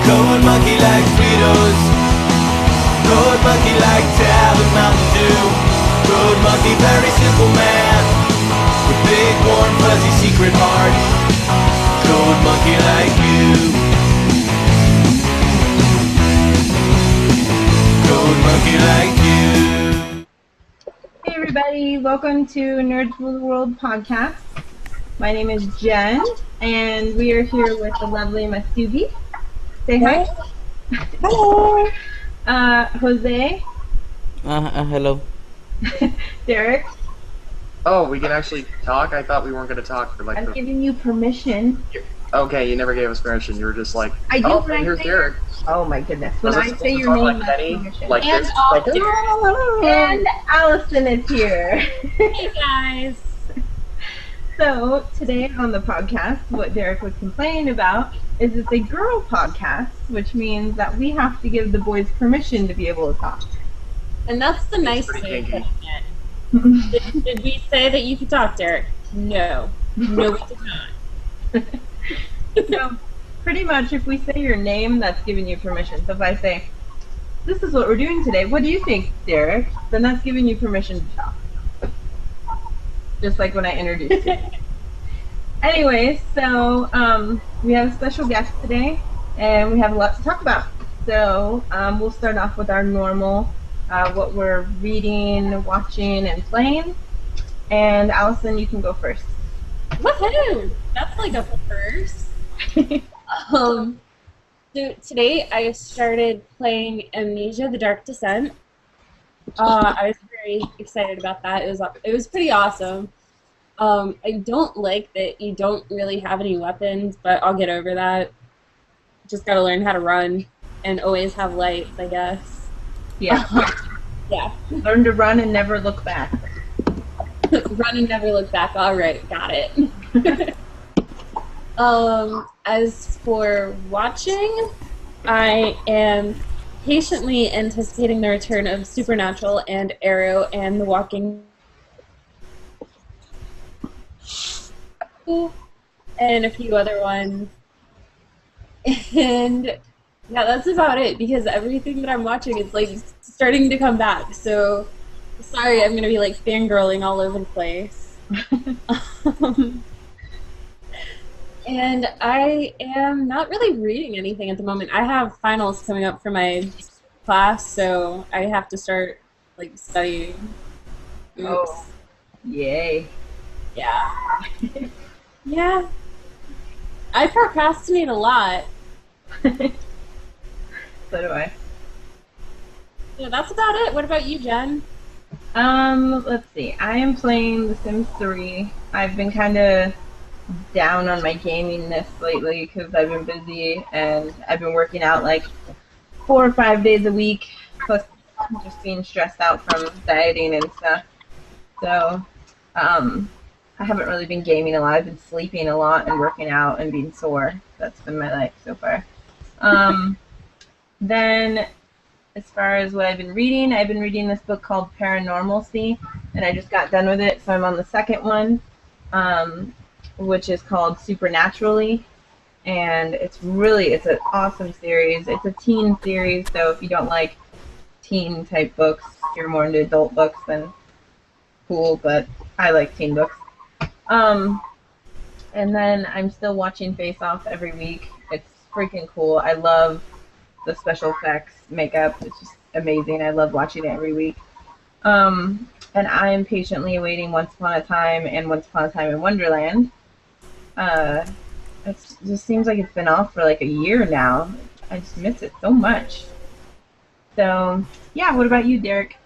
Code monkey like Fritos. Code monkey like Tab and Mountain Dew. Code monkey, very simple man with big, warm, fuzzy secret heart. Code monkey like you. Code monkey like you. Hey everybody, welcome to Nerds Rule the World podcast. My name is Jen, and we are here with the lovely Masubi. Say hi. Hello. Jose. Hello. Derek. Oh, we can actually talk? I thought we weren't going to talk for like I'm giving you permission. Okay, you never gave us permission. You were just like, I do oh, when I here's say Derek. Oh my goodness. When Was I it say supposed to your talk name, like that's Penny? permission. Like And this? all Like, And Allison is here. Hey guys. So, today on the podcast, what Derek was complaining about is it's a girl podcast, which means that we have to give the boys permission to be able to talk. And that's the nice pretty way of kinky. putting it. Did we say that you could talk, Derek? No. No, we did not. So, pretty much, if we say your name, that's giving you permission. So if I say, this is what we're doing today, what do you think, Derek? Then that's giving you permission to talk. Just like when I introduced you. Anyways, so we have a special guest today, and we have a lot to talk about. So we'll start off with our normal, what we're reading, watching, and playing. And Allison, you can go first. Woohoo! That's like a first. So today I started playing Amnesia: The Dark Descent. I was very excited about that. It was pretty awesome. I don't like that you don't really have any weapons, but I'll get over that. Just gotta learn how to run and always have lights, I guess. Yeah. Yeah. Learn to run and never look back. Run and never look back. All right, got it. As for watching, I am patiently anticipating the return of Supernatural and Arrow and The Walking and a few other ones. And yeah, that's about it because everything that I'm watching is like starting to come back. So sorry, I'm gonna be like fangirling all over the place. And I am not really reading anything at the moment. I have finals coming up for my class, so I have to start like studying. Oops. Oh, yay. Yeah. Yeah. I procrastinate a lot. So do I. Yeah, that's about it. What about you, Jen? Let's see. I am playing The Sims 3. I've been kind of down on my gamingness lately because I've been busy and I've been working out like 4 or 5 days a week, plus just being stressed out from dieting and stuff. So, I haven't really been gaming a lot. I've been sleeping a lot and working out and being sore. That's been my life so far. Then, as far as what I've been reading this book called Paranormalcy, and I just got done with it, so I'm on the second one, which is called Supernaturally, and it's an awesome series. It's a teen series, so if you don't like teen type books, you're more into adult books, then cool, but I like teen books. And then I'm still watching Face Off every week. It's freaking cool. I love the special effects, makeup. It's just amazing. I love watching it every week. And I am patiently awaiting Once Upon a Time and Once Upon a Time in Wonderland. It just seems like it's been off for like a year now. I just miss it so much. So, yeah, what about you, Derek?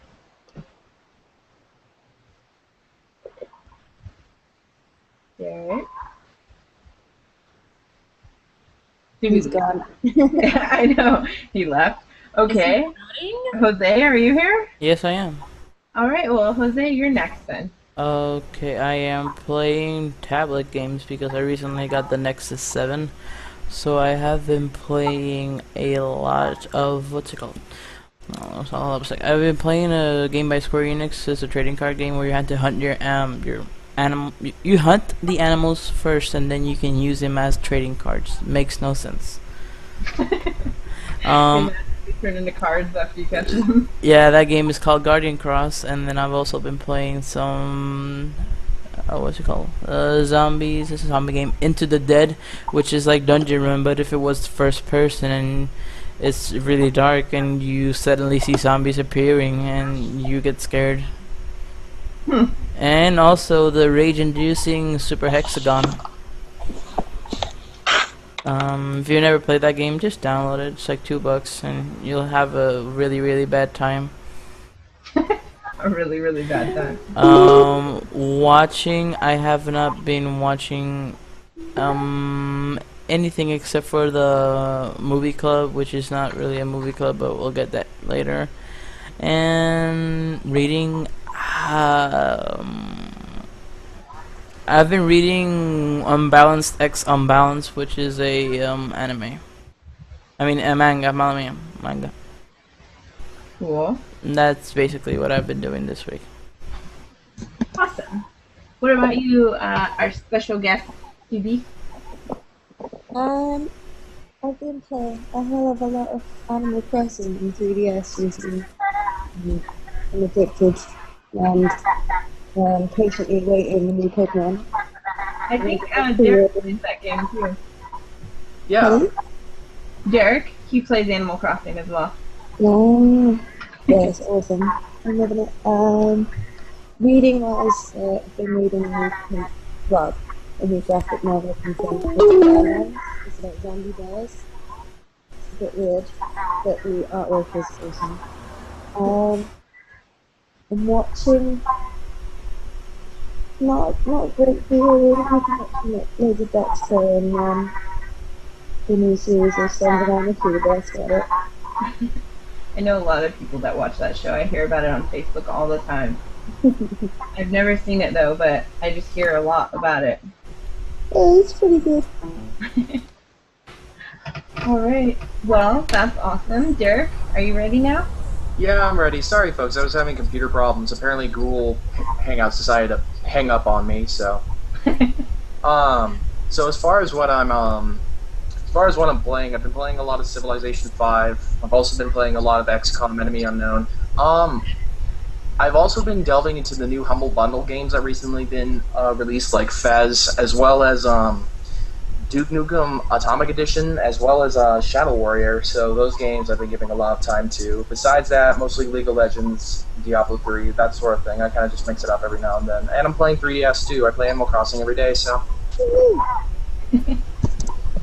Derek? He's gone. I know. He left. Okay. Jose, are you here? Yes, I am. Alright, well, Jose, you're next then. Okay, I am playing tablet games because I recently got the Nexus 7. So I have been playing a lot of, what's it called? Oh, it's all I've been playing a game by Square Enix. It's a trading card game where you have to hunt your animal. You hunt the animals first, and then you can use them as trading cards. Makes no sense. Um, They turn into cards after you catch them. yeah, that game is called Guardian Cross, and then I've also been playing some what's it called? Zombies. It's a zombie game. Into the Dead, which is like Dungeon Run, but if it was first person and it's really dark and you suddenly see zombies appearing and you get scared. And also the rage-inducing Super Hexagon. If you've never played that game, just download it. It's like $2 and you'll have a really, really bad time. A really, really bad time. Watching, I have not been watching anything except for the movie club, which is not really a movie club, but we'll get that later. And reading, I've been reading Unbalanced X Unbalanced, which is a anime. I mean a manga. Cool. And that's basically what I've been doing this week. Awesome. What about you, our special guest, QB? I've been playing a hell of a lot of Animal Crossing in 3DS recently. I'm addicted and patiently waiting the new Pokemon. I think Derek plays that game too. Yeah. Pardon? Derek, he plays Animal Crossing as well. Yeah, it's awesome. I'm loving it. Reading wise, I've been reading a new graphic novel from It's about zombie bears. It's a bit weird, but the artwork is awesome. I'm watching not a great deal really. I've been watching loads of Dexter and the new series of Sons of Anarchy, but that's about it. I know a lot of people that watch that show. I hear about it on Facebook all the time. I've never seen it though, but I just hear a lot about it. Yeah, it's pretty good. Alright, well, that's awesome. Derek, are you ready now? Yeah, I'm ready. Sorry, folks, I was having computer problems. Apparently, Google Hangouts decided to hang up on me. So, so as far as what I'm playing, I've been playing a lot of Civilization 5. I've also been playing a lot of XCOM: Enemy Unknown. I've also been delving into the new Humble Bundle games that recently been released, like Fez, as well as Duke Nukem Atomic Edition, as well as Shadow Warrior. So those games I've been giving a lot of time to. Besides that, mostly League of Legends, Diablo 3, that sort of thing. I kind of just mix it up every now and then. And I'm playing 3DS too. I play Animal Crossing every day, so.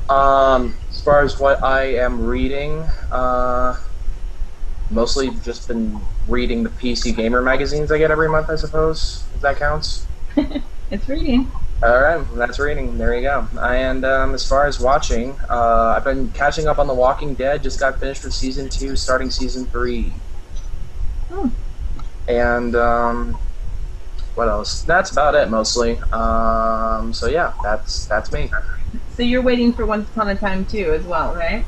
As far as what I am reading, mostly just been reading the PC Gamer magazines I get every month, I suppose, if that counts. It's reading. Alright, that's reading. There you go. And as far as watching, I've been catching up on The Walking Dead. Just got finished with Season 2, starting Season 3. Oh. And, what else? That's about it, mostly. So yeah, that's me. So you're waiting for Once Upon a Time too, as well, right?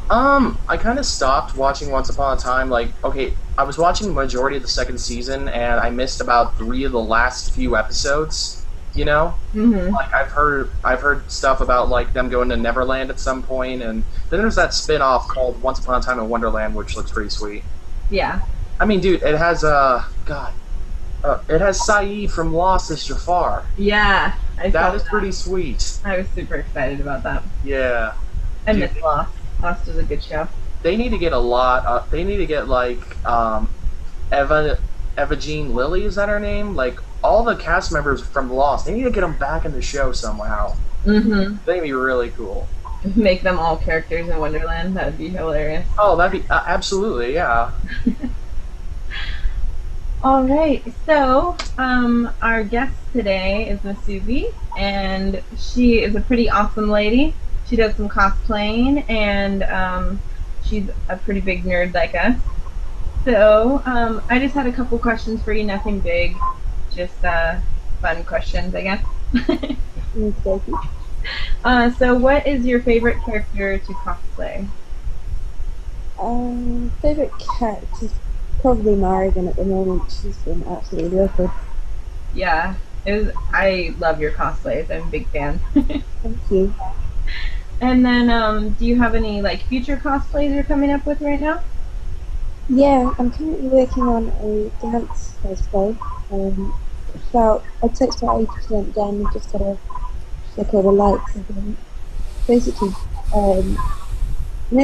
I kind of stopped watching Once Upon a Time. Like, okay, I was watching the majority of the second season, and I missed about 3 of the last few episodes. You know, like I've heard stuff about like them going to Neverland at some point, and then there's that spin-off called Once Upon a Time in Wonderland, which looks pretty sweet. Yeah. I mean, dude, it has it has Saeed from Lost as Jafar. Yeah. That is pretty sweet. I was super excited about that. Yeah. I miss Lost. Lost was a good show. They need to get a lot. They need to get like Eva Jean Lilly, is that her name? Like all the cast members from Lost. They need to get them back in the show somehow. They'd be really cool. Make them all characters in Wonderland. That would be hilarious. Oh, that'd be absolutely, yeah. All right. So our guest today is Masubi, and she is a pretty awesome lady. She does some cosplaying, and she's a pretty big nerd like us. So I just had a couple questions for you, nothing big, just fun questions, I guess. So what is your favorite character to cosplay? Favorite character is probably Marigan at the moment. She's been absolutely wicked. Yeah, I love your cosplays. I'm a big fan. Thank you. And then, do you have any like future cosplays you're coming up with right now? Yeah, I'm currently working on a dance cosplay. I'd say it's about 80% done. I've just got to check all the lights and things. Basically,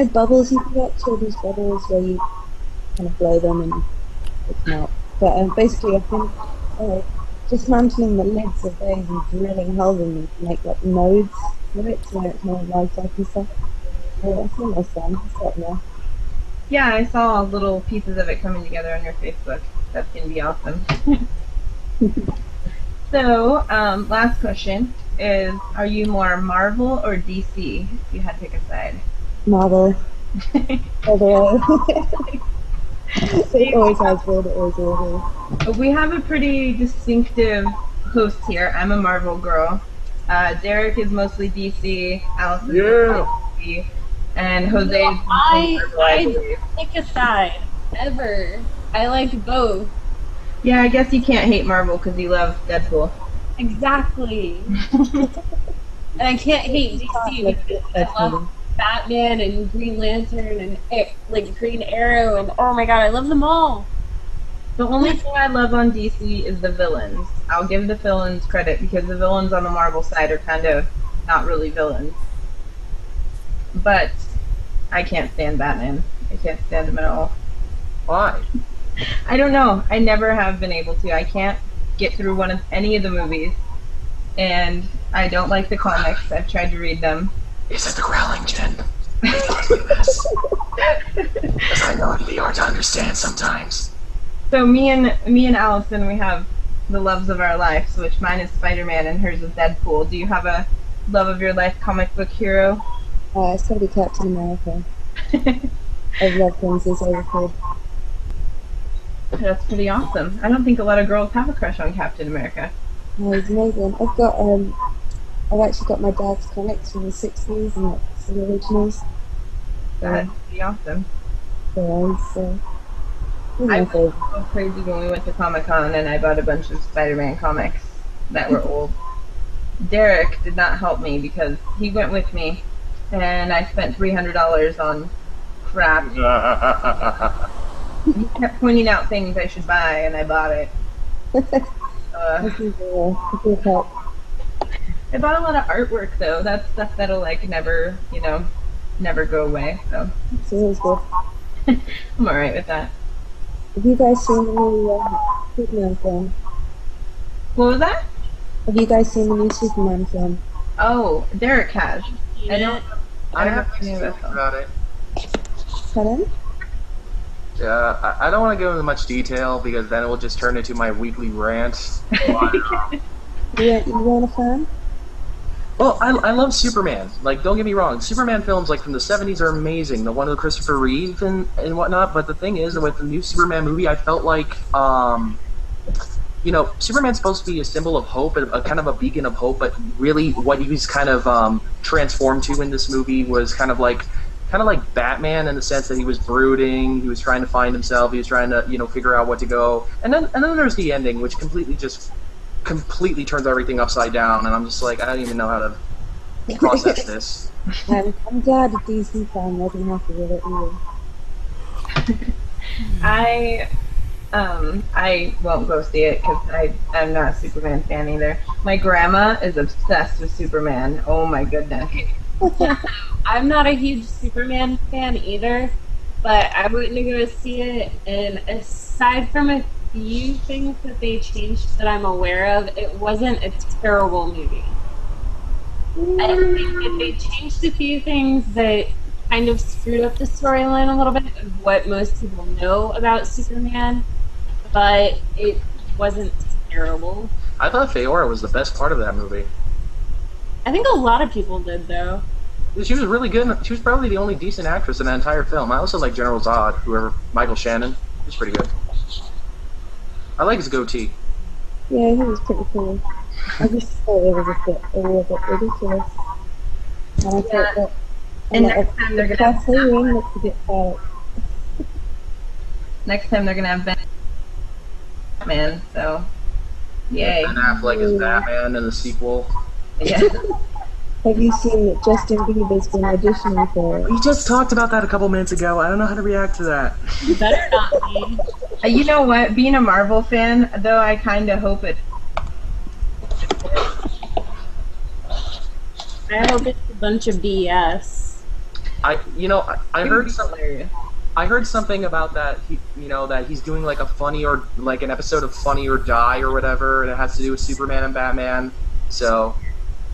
bubbles you can get, children's bubbles where you kind of blow them and it's not. But basically, I've been dismantling the lids of those and drilling holes in them to make like nodes with it so it's more lifelike and stuff. Yeah, it's almost done. It's up there. Yeah, I saw little pieces of it coming together on your Facebook. That's gonna be awesome. So, last question is: are you more Marvel or DC? If you had to pick a side. Marvel. All the way. It always has been, it always will be. We have a pretty distinctive host here. I'm a Marvel girl. Derek is mostly DC. Allison is DC. And Jose is Marvel, I believe. Pick a side. Ever. I like both. Yeah, I guess you can't hate Marvel because you love Deadpool. Exactly. And I can't hate DC because I love Batman and Green Lantern and like Green Arrow and oh my god, I love them all. The only thing I love on DC is the villains. I'll give the villains credit because the villains on the Marvel side are kind of not really villains. But I can't stand Batman. I can't stand him at all. Why? I don't know. I never have been able to. I can't get through any of the movies. And I don't like the comics. I've tried to read them. Is it the growling, Jen? Because I know it'd be hard to understand sometimes. So me and Allison, we have the loves of our lives, which mine is Spider-Man and hers is Deadpool. Do you have a love of your life comic book hero? It's gotta be Captain America. I've loved him since I was a kid. That's pretty awesome. I don't think a lot of girls have a crush on Captain America. No, he's amazing. I've actually got my dad's comics from the 60s and like some originals. That's pretty awesome. I was so crazy when we went to Comic-Con and I bought a bunch of Spider-Man comics that were old. Derek did not help me because he went with me and I spent $300 on crap. He kept pointing out things I should buy and I bought it. I bought a lot of artwork though. That's stuff that'll like never go away. So it's always good. I'm alright with that. Have you guys seen the new Superman film? What was that? Have you guys seen the new Superman film? Oh, Derek has. I have about it. Pardon? I don't want to go into much detail because then it will just turn into my weekly rant. But, You weren't a fan? well, I love Superman. Like, don't get me wrong. Superman films, like, from the 70s are amazing. The one with Christopher Reeve and whatnot. But the thing is, with the new Superman movie, I felt like, Superman's supposed to be a symbol of hope, a kind of a beacon of hope. But really, what he was kind of transformed to in this movie was kind of like Batman in the sense that he was brooding, he was trying to find himself, he was trying to, figure out what to go. And then there's the ending, which completely turns everything upside down, and I'm just like, I don't even know how to process this. I'm glad a DC fan wasn't happy with it either. I won't go see it because I'm not a Superman fan either. My grandma is obsessed with Superman. Oh my goodness. I'm not a huge Superman fan either, but I went to go see it, and aside from a few things that they changed that I'm aware of, it wasn't a terrible movie. I think that they changed a few things that kind of screwed up the storyline a little bit of what most people know about Superman, but it wasn't terrible. I thought Feora was the best part of that movie. I think a lot of people did, though. She was really good. She was probably the only decent actress in that entire film. I also like General Zod, Michael Shannon. He's pretty good. I like his goatee. Yeah, he was pretty cool. I just thought it was a little bit ridiculous. And I thought that... And next time they're gonna have ring looks a bit fat. Next time they're gonna have Batman, so yay. Ben Affleck is Batman in the sequel. Yeah. Have you seen that Justin Bieber's been auditioning for it? We just talked about that a couple minutes ago. I don't know how to react to that. You better not be. You know what? Being a Marvel fan, though, I kind of hope it. I hope it's a bunch of BS. I heard something. Hilarious. I heard something about that. That he's doing like a Funny or like an episode of Funny or Die or whatever, and it has to do with Superman and Batman. So,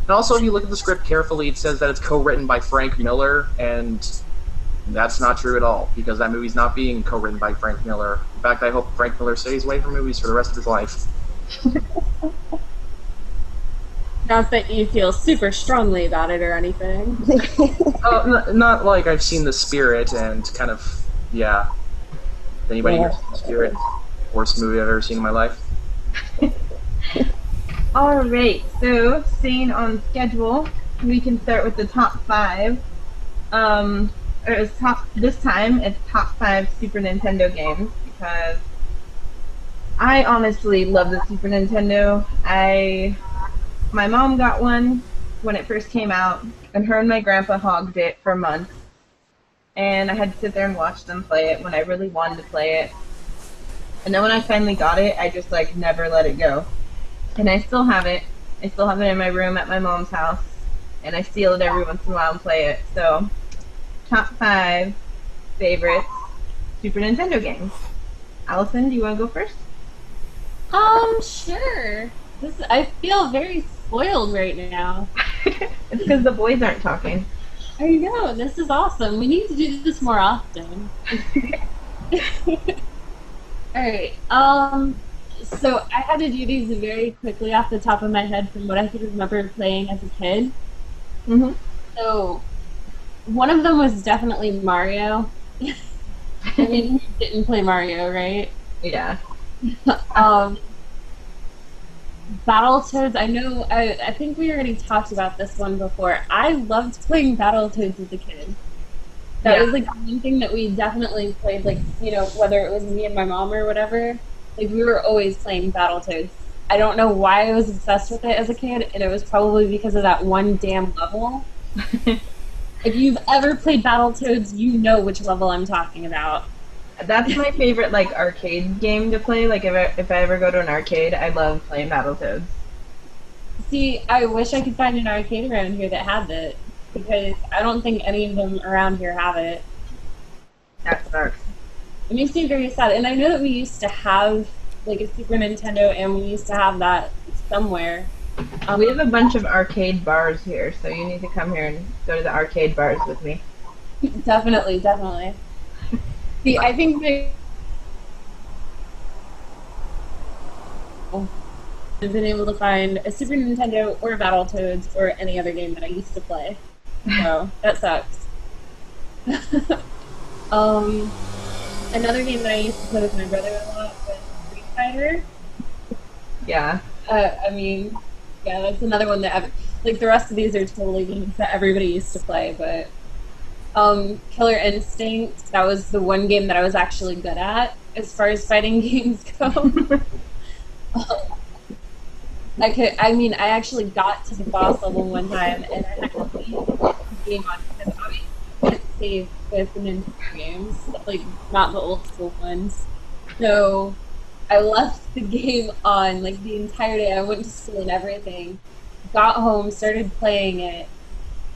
and also if you look at the script carefully, it says that it's co-written by Frank Miller, and that's not true at all because that movie's not being co-written by Frank Miller. In fact, I hope Frank Miller stays away from movies for the rest of his life. Not that you feel super strongly about it or anything. Not like I've seen The Spirit and kind of, yeah. Anybody here seen The Spirit? Worst movie I've ever seen in my life. Alright, so staying on schedule, we can start with the top 5. This time it's top 5 Super Nintendo games because I honestly love the Super Nintendo. My mom got one when it first came out, and her and my grandpa hogged it for months. And I had to sit there and watch them play it when I really wanted to play it. And then when I finally got it, I just like never let it go. And I still have it. I still have it in my room at my mom's house. And I steal it every once in a while and play it. So, top 5 favorites Super Nintendo games. Allison, do you want to go first? Sure. I feel very spoiled right now. It's because the boys aren't talking. I know, this is awesome. We need to do this more often. Alright, so I had to do these very quickly off the top of my head from what I could remember playing as a kid. Mm-hmm. So, one of them was definitely Mario. I mean, who didn't play Mario, right? Yeah. Battletoads, I think we already talked about this one before. I loved playing Battletoads as a kid. That was like one thing that we definitely played, like, whether it was me and my mom or whatever, like we were always playing Battletoads. I don't know why I was obsessed with it as a kid, and it was probably because of that one damn level. If you've ever played Battletoads, you know which level I'm talking about. That's my favorite, like, arcade game to play. Like, if I ever go to an arcade, I love playing Battletoads. See, I wish I could find an arcade around here that had it, because I don't think any of them around here have it. That sucks. It makes me very sad. And I know that we used to have, like, a Super Nintendo, and we used to have that somewhere. We have a bunch of arcade bars here, so you need to come here and go to the arcade bars with me. Definitely, definitely. See, I think I've been able to find a Super Nintendo or Battletoads or any other game that I used to play. So, that sucks. Another game that I used to play with my brother a lot was Street Fighter. Yeah. I mean, yeah, that's another one that, like, the rest of these are totally games that everybody used to play, but Killer Instinct, that was the one game that I was actually good at as far as fighting games go. I actually got to the boss level one time and I had to leave the game on because I couldn't save with the Nintendo games, like not the old school ones. So I left the game on like the entire day. I went to school and everything, got home, started playing it,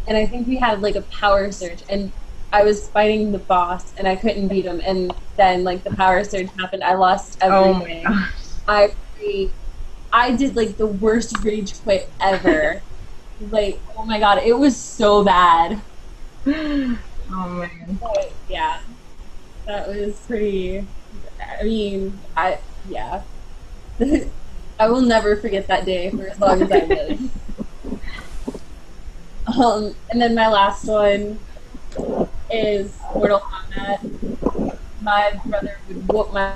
and I think we had like a power surge, and I was fighting the boss, and I couldn't beat him, and then like the power surge happened. I lost everything. Oh my gosh. I did like the worst rage quit ever. Like, oh my god, it was so bad. Oh man. But, yeah, that was pretty. I mean, yeah. I will never forget that day for as long as I live. And then my last one is Mortal Kombat. My brother would whoop my.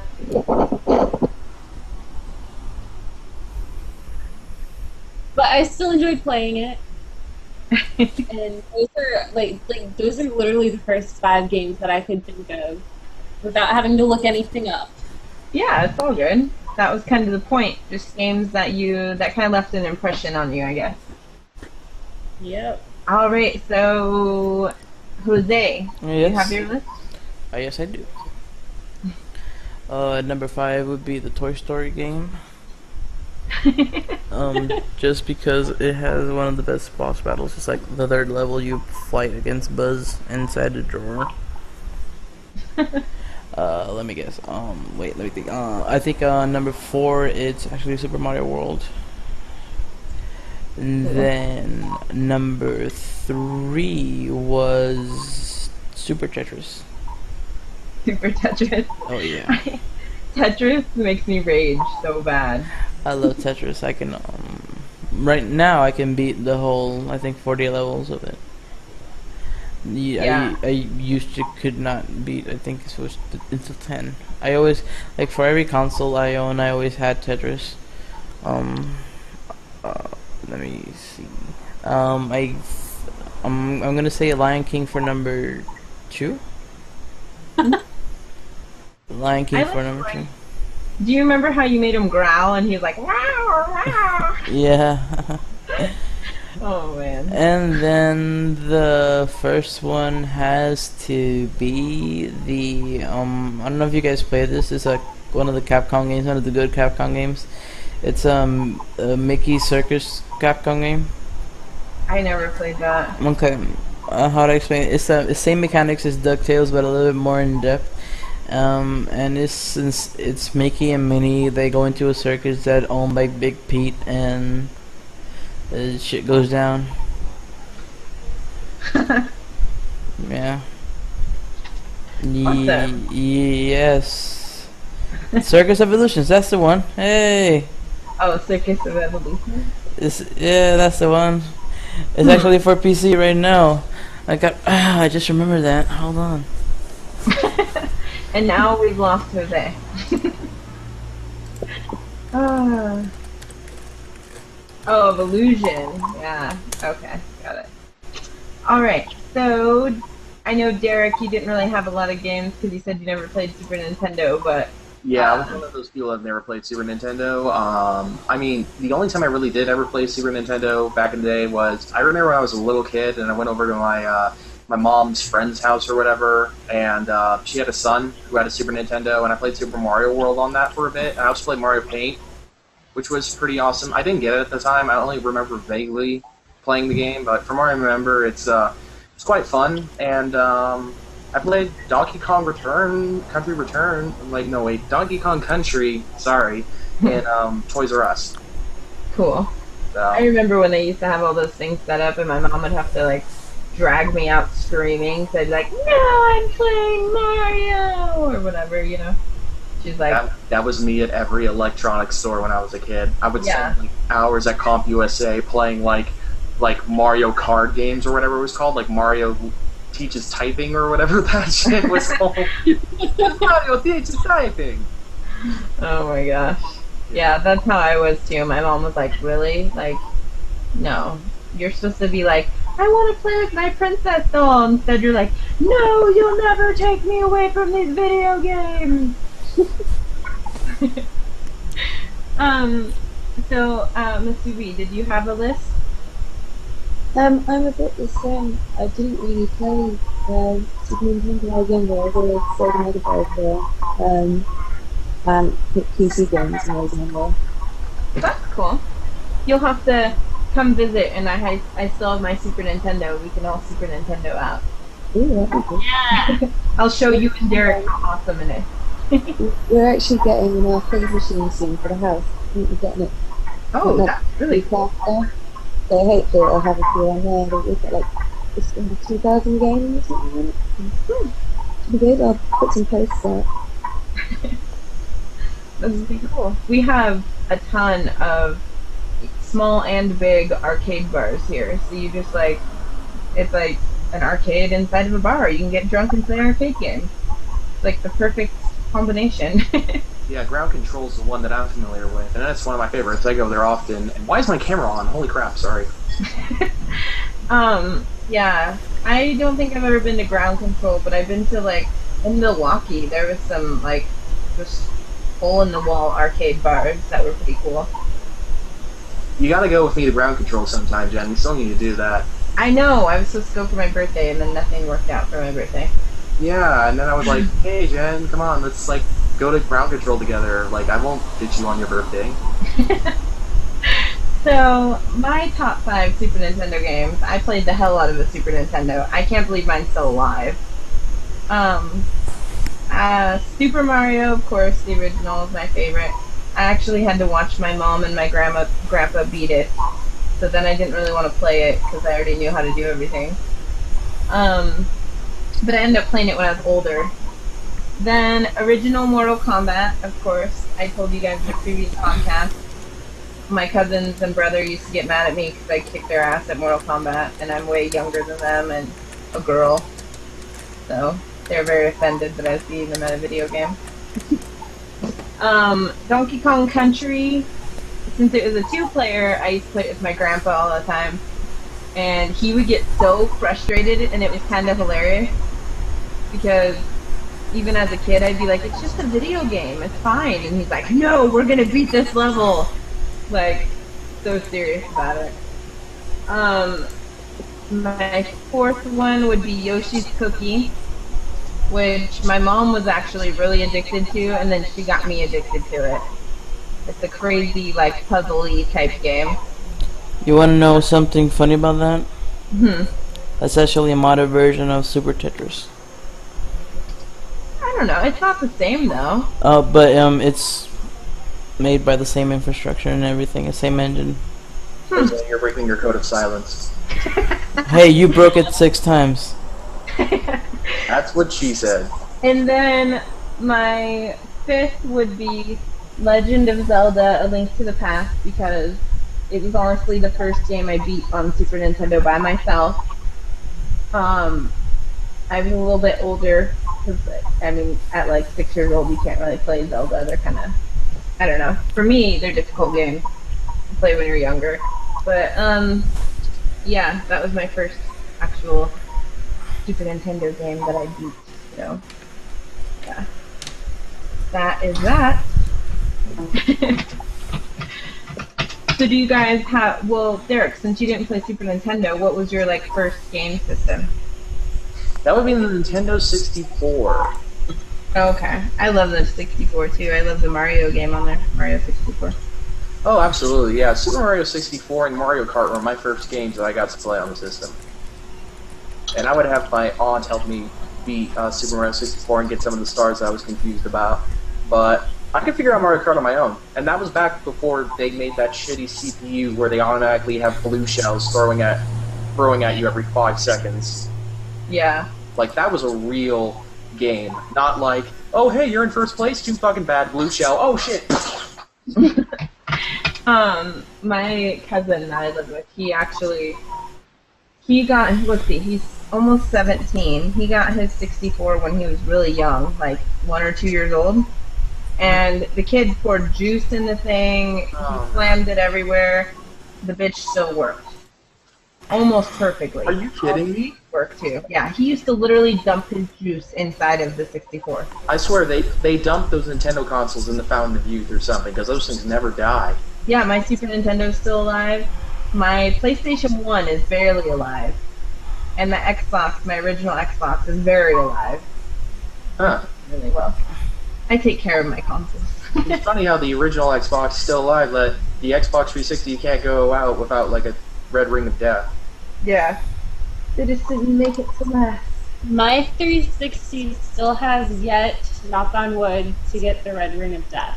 But I still enjoyed playing it. And those are those are literally the first 5 games that I could think of without having to look anything up. Yeah, it's all good. That was kind of the point. Just games that kind of left an impression on you, I guess. Yep. All right, so Jose, do you Yes. have your list? Yes, I do. Number 5 would be the Toy Story game. Just because it has one of the best boss battles. It's like the 3rd level, you fight against Buzz inside the drawer. Let me guess. Wait, let me think. I think number 4, it's actually Super Mario World. And then number 3 was Super Tetris. Super Tetris. Oh yeah, Tetris makes me rage so bad. I love Tetris. I can right now I can beat the whole, I think, 40 levels of it. Yeah. I used to could not beat, I think it was until 10. I always, like, for every console I own, I always had Tetris. Let me see. I'm gonna say Lion King for number 2. Lion King for number 2. Do you remember how you made him growl and he's like, wow, wow? Yeah. Oh man. And then the first one has to be the I don't know if you guys played this. It's one of the Capcom games, one of the good Capcom games. It's a Mickey Circus Capcom game. I never played that. Okay, how to explain it? It's the same mechanics as DuckTales, but a little bit more in depth. And it's Mickey and Minnie. They go into a circus that's owned by Big Pete, and shit goes down. Yeah. Yes. Circus Evolutions. That's the one. Hey. Oh, Circus of Evolution. Yeah, that's the one. It's actually for PC right now. I just remember that. Hold on. And now we've lost Jose. Oh, of Illusion. Yeah. Okay. Got it. Alright. So, I know, Derek, you didn't really have a lot of games because you said you never played Super Nintendo, but... Yeah, I was one of those people that have never played Super Nintendo. I mean, the only time I really did ever play Super Nintendo back in the day was... I remember when I was a little kid and I went over to my mom's friend's house or whatever, and she had a son who had a Super Nintendo, and I played Super Mario World on that for a bit, and I also played Mario Paint, which was pretty awesome. I didn't get it at the time. I only remember vaguely playing the game, but from what I remember, it's quite fun, and I played Donkey Kong Country Return, Donkey Kong Country, sorry, in Toys R Us. Cool. So, I remember when they used to have all those things set up, and my mom would have to, like, drag me out screaming, so I'd be like, no, I'm playing Mario, or whatever, you know. She's like... That was me at every electronics store when I was a kid. I would spend like, hours at Comp USA playing, like Mario Kart games or whatever it was called, like Mario Teaches Typing or whatever that shit was called. Mario Teaches Typing! Oh my gosh. Yeah, that's how I was too. My mom was like, really? Like, no. You're supposed to be like, I want to play with my princess doll. Instead, you're like, no, you'll never take me away from these video games. So, Masubi, did you have a list? I'm a bit the same. I didn't really play Super Nintendo when I was younger. I was always Sega Mega Drive and PC games when I was younger. That's cool. You'll have to come visit, and I still have my Super Nintendo. We can all Super Nintendo out. Ooh, that'd be cool. Yeah. I'll show you and Derek how awesome it is. We're actually getting an arcade machine soon for the house. I think we're getting it. Oh, Like, that's really cool. after. So hopefully I'll have a few on there. We've got like just under 2,000 games or something. Should be good. I'll put some posts out. That's pretty cool. We have a ton of small and big arcade bars here. So you just like, it's like an arcade inside of a bar. You can get drunk and play arcade games. It's like the perfect combination. Yeah, Ground Control is the one that I'm familiar with, and that's one of my favorites. I go there often. And why is my camera on? Holy crap, sorry. Yeah, I don't think I've ever been to Ground Control, but I've been to, like, in Milwaukee, there was some, like, just hole-in-the-wall arcade bars that were pretty cool. You gotta go with me to Ground Control sometime, Jen. We still need to do that. I know, I was supposed to go for my birthday, and then nothing worked out for my birthday. Yeah, and then I was like, hey Jen, come on, let's like go to ground control together. Like I won't ditch you on your birthday. So, my top 5 Super Nintendo games, I played the hell out of a Super Nintendo. I can't believe mine's still alive. Super Mario, of course, the original is my favorite. I actually had to watch my mom and my grandpa beat it, so then I didn't really want to play it because I already knew how to do everything. But I ended up playing it when I was older. Then, original Mortal Kombat, of course. I told you guys in the previous podcast. My cousins and brother used to get mad at me because I kicked their ass at Mortal Kombat, and I'm way younger than them and a girl. So, they're very offended that I was beating them at a video game. Donkey Kong Country, since it was a 2-player, I used to play it with my grandpa all the time. And he would get so frustrated, and it was kind of hilarious. Because even as a kid, I'd be like, it's just a video game, it's fine. And he's like, no, we're gonna beat this level. Like, so serious about it. My 4th one would be Yoshi's Cookie, which my mom was actually really addicted to, and then she got me addicted to it. It's a crazy, like, puzzle-y type game. You want to know something funny about that? Hmm. That's actually a modded version of Super Tetris. I don't know, it's not the same, though. But it's made by the same infrastructure and everything, the same engine. You're breaking your code of silence. Hey, you broke it 6 times. That's what she said. And then my 5th would be Legend of Zelda: A Link to the Past, because it was honestly the first game I beat on Super Nintendo by myself. I was a little bit older, because, I mean, at like 6 years old, you can't really play Zelda. They're kind of, I don't know. For me, they're difficult games to play when you're younger. But, yeah, that was my first actual Super Nintendo game that I beat. So, yeah. That is that. So do you guys have, well, Derek, since you didn't play Super Nintendo, what was your, like, first game system? That would be the Nintendo 64. Okay. I love the 64 too. I love the Mario game on there. Mario 64. Oh, absolutely, yeah. Super Mario 64 and Mario Kart were my first games that I got to play on the system. And I would have my aunt help me beat Super Mario 64 and get some of the stars that I was confused about. But I could figure out Mario Kart on my own. And that was back before they made that shitty CPU where they automatically have blue shells throwing at you every 5 seconds. Yeah. Like, that was a real game. Not like, oh, hey, you're in first place, too fucking bad, blue shell, oh, shit. My cousin that I lived with, he got, let's see, he's almost 17. He got his 64 when he was really young, like 1 or 2 years old. And the kid poured juice in the thing, he slammed it everywhere. The bitch still worked. Almost perfectly. Are you kidding me? Worked too. Yeah, he used to literally dump his juice inside of the 64. I swear, they dumped those Nintendo consoles in the Fountain of Youth or something, because those things never die. Yeah, my Super Nintendo's still alive. My PlayStation 1 is barely alive. And my Xbox, my original Xbox, is very alive. Huh. Really well. I take care of my consoles. It's funny how the original Xbox is still alive, but the Xbox 360 you can't go out without, like, a red ring of death. Yeah. They just didn't make it to last. My 360 still has yet, knock on wood, to get the red ring of death.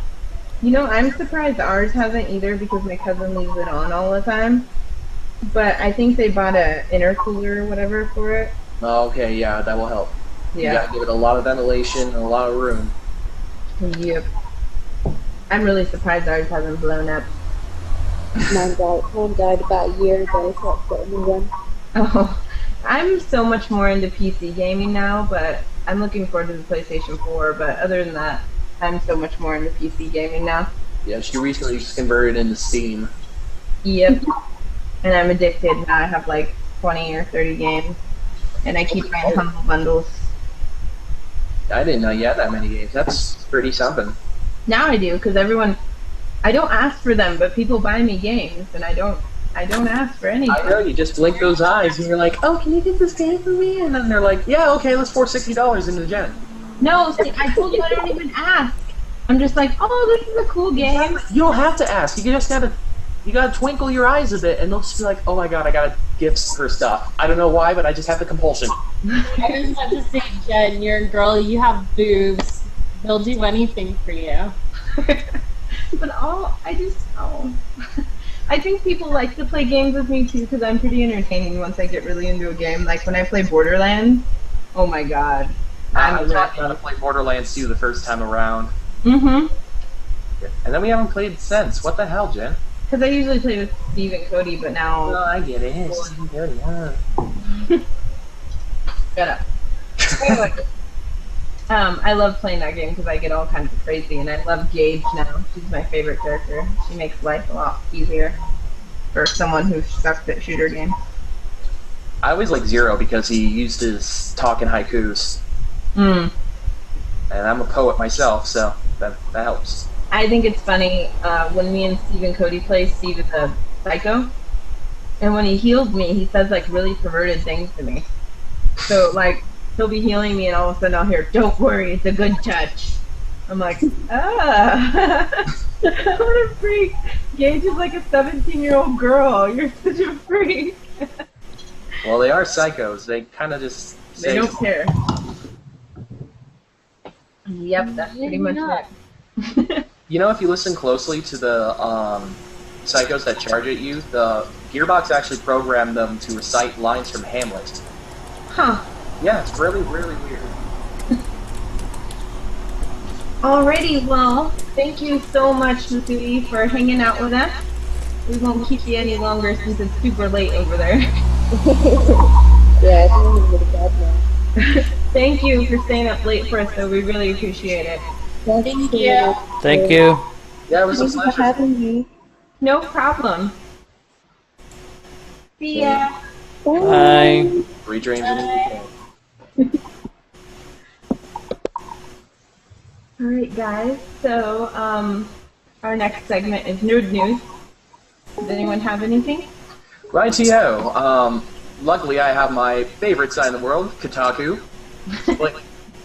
You know, I'm surprised ours hasn't either because my cousin leaves it on all the time. But I think they bought a intercooler or whatever for it. Oh, okay, yeah, that will help. Yeah. You gotta give it a lot of ventilation and a lot of room. Yep. I'm really surprised ours hasn't blown up. Mine died about a year ago, so I've got a new one. Oh, I'm so much more into PC gaming now, but I'm looking forward to the PlayStation 4, but other than that, I'm so much more into PC gaming now. Yeah, she recently just converted into Steam. Yep. And I'm addicted. Now I have like 20 or 30 games, and I keep buying Humble Bundles. I didn't know you had that many games. That's pretty something. Now I do, because everyone... I don't ask for them, but people buy me games, and I don't I don't ask for anything. I know, you just blink those eyes and you're like, oh, can you get this game for me? And then they're like, yeah, okay, let's pour $60 into Jenn. No, see, I told you I don't even ask. I'm just like, oh, this is a cool game. You don't have to ask. You just gotta twinkle your eyes a bit, and they'll just be like, oh my god, I got gifts for stuff. I don't know why, but I just have the compulsion. I just have to say, Jen, you're a girl, you have boobs. They'll do anything for you. But I think people like to play games with me too because I'm pretty entertaining once I get really into a game. Like when I play Borderlands, oh my god. I taught you how to play Borderlands 2 the first time around. Mm-hmm. And then we haven't played since. What the hell, Jen? Because I usually play with Steve and Cody, but now... Oh, I get it. Steve and Cody, huh? Shut up. Anyway, I love playing that game because I get all kinds of crazy, and I love Gage now. She's my favorite character. She makes life a lot easier for someone who sucks at shooter games. I always like Zero because he used his talk in haikus. Mm. And I'm a poet myself, so that helps. I think it's funny when me and Steve and Cody play. Steve is a psycho, and when he heals me, he says like really perverted things to me. So like he'll be healing me, and all of a sudden I'll hear, "Don't worry, it's a good touch." I'm like, ah, what a freak! Gage is like a 17-year-old girl. You're such a freak. Well, they are psychos. They kind of just They don't care. Yep, that's pretty much it. You know, if you listen closely to the psychos that charge at you, the Gearbox actually programmed them to recite lines from Hamlet. Huh. Yeah, it's really, really weird. Alrighty, well, thank you so much, Masubi, for hanging out with us. We won't keep you any longer since it's super late over there. Yeah, I think I'm gonna go to bed now. Thank you for staying up late for us, though. We really appreciate it. Thank you. Thank you. Yeah, it was a Thank you for pleasure. having me. No problem. See ya. Bye. Three dreams Bye. in a Alright, guys. So, our next segment is Nerd News. Does anyone have anything? Rightio. Luckily, I have my favorite site in the world, Kotaku. Like,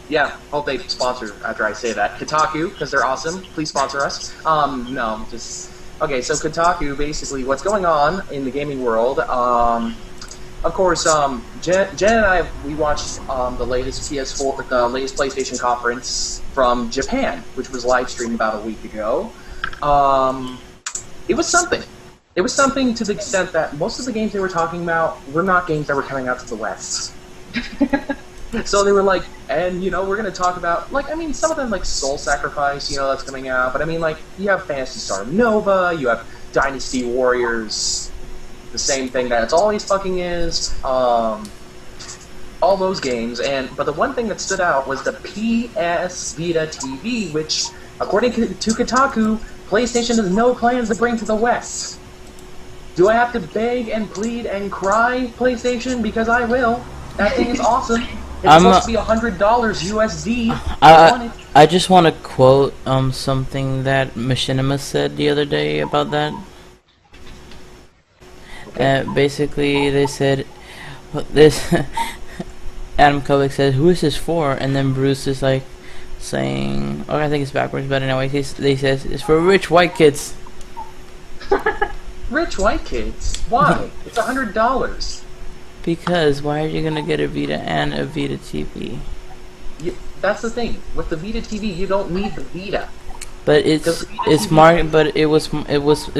yeah, hope they sponsor after I say that. Kotaku, because they're awesome. Please sponsor us. No, just... Okay, so Kotaku, basically, what's going on in the gaming world. Of course, Jen and I, we watched the latest PS4, the latest PlayStation conference from Japan, which was live streamed about a week ago. It was something. It was something to the extent that most of the games they were talking about were not games that were coming out to the West. So they were like, and, you know, we're going to talk about, like, I mean, some of them, like, Soul Sacrifice, you know, that's coming out, but I mean, like, you have Phantasy Star Nova, you have Dynasty Warriors, the same thing that it's always fucking is, all those games, but the one thing that stood out was the PS Vita TV, which, according to Kotaku, PlayStation has no plans to bring to the West. Do I have to beg and plead and cry, PlayStation? Because I will. That thing is awesome. It's supposed to be $100 USD. I just want to quote something that Machinima said the other day about that. Okay. Basically, they said this. Adam Kovic said, "Who is this for?" And then Bruce is like saying, "Oh, I think it's backwards, but anyway, they says it's for rich white kids." Rich white kids? Why? It's $100. Because why are you gonna get a Vita and a Vita TV? That's the thing. With the Vita TV, you don't need the Vita. But it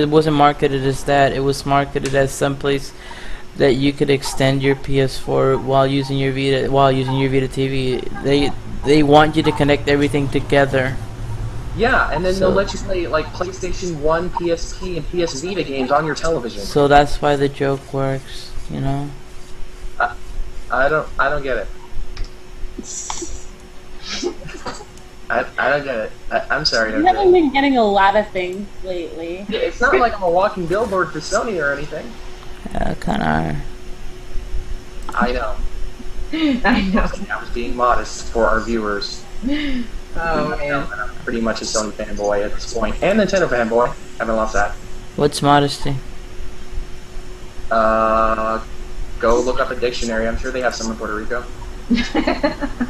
wasn't marketed as that. It was marketed as someplace that you could extend your PS4 while using your Vita TV. They want you to connect everything together. Yeah, and then they'll let you play like PlayStation 1, PSP, and PS Vita games on your television. So that's why the joke works, you know. I don't get it. I don't get it. I'm sorry. You haven't been getting a lot of things lately. Yeah, it's not like I'm a walking billboard for Sony or anything. Yeah, kind of. I know. I know. I was being modest for our viewers. Oh, man. I'm pretty much a Sony fanboy at this point, and Nintendo fanboy. Haven't lost that. What's modesty? Go look up a dictionary. I'm sure they have some in Puerto Rico.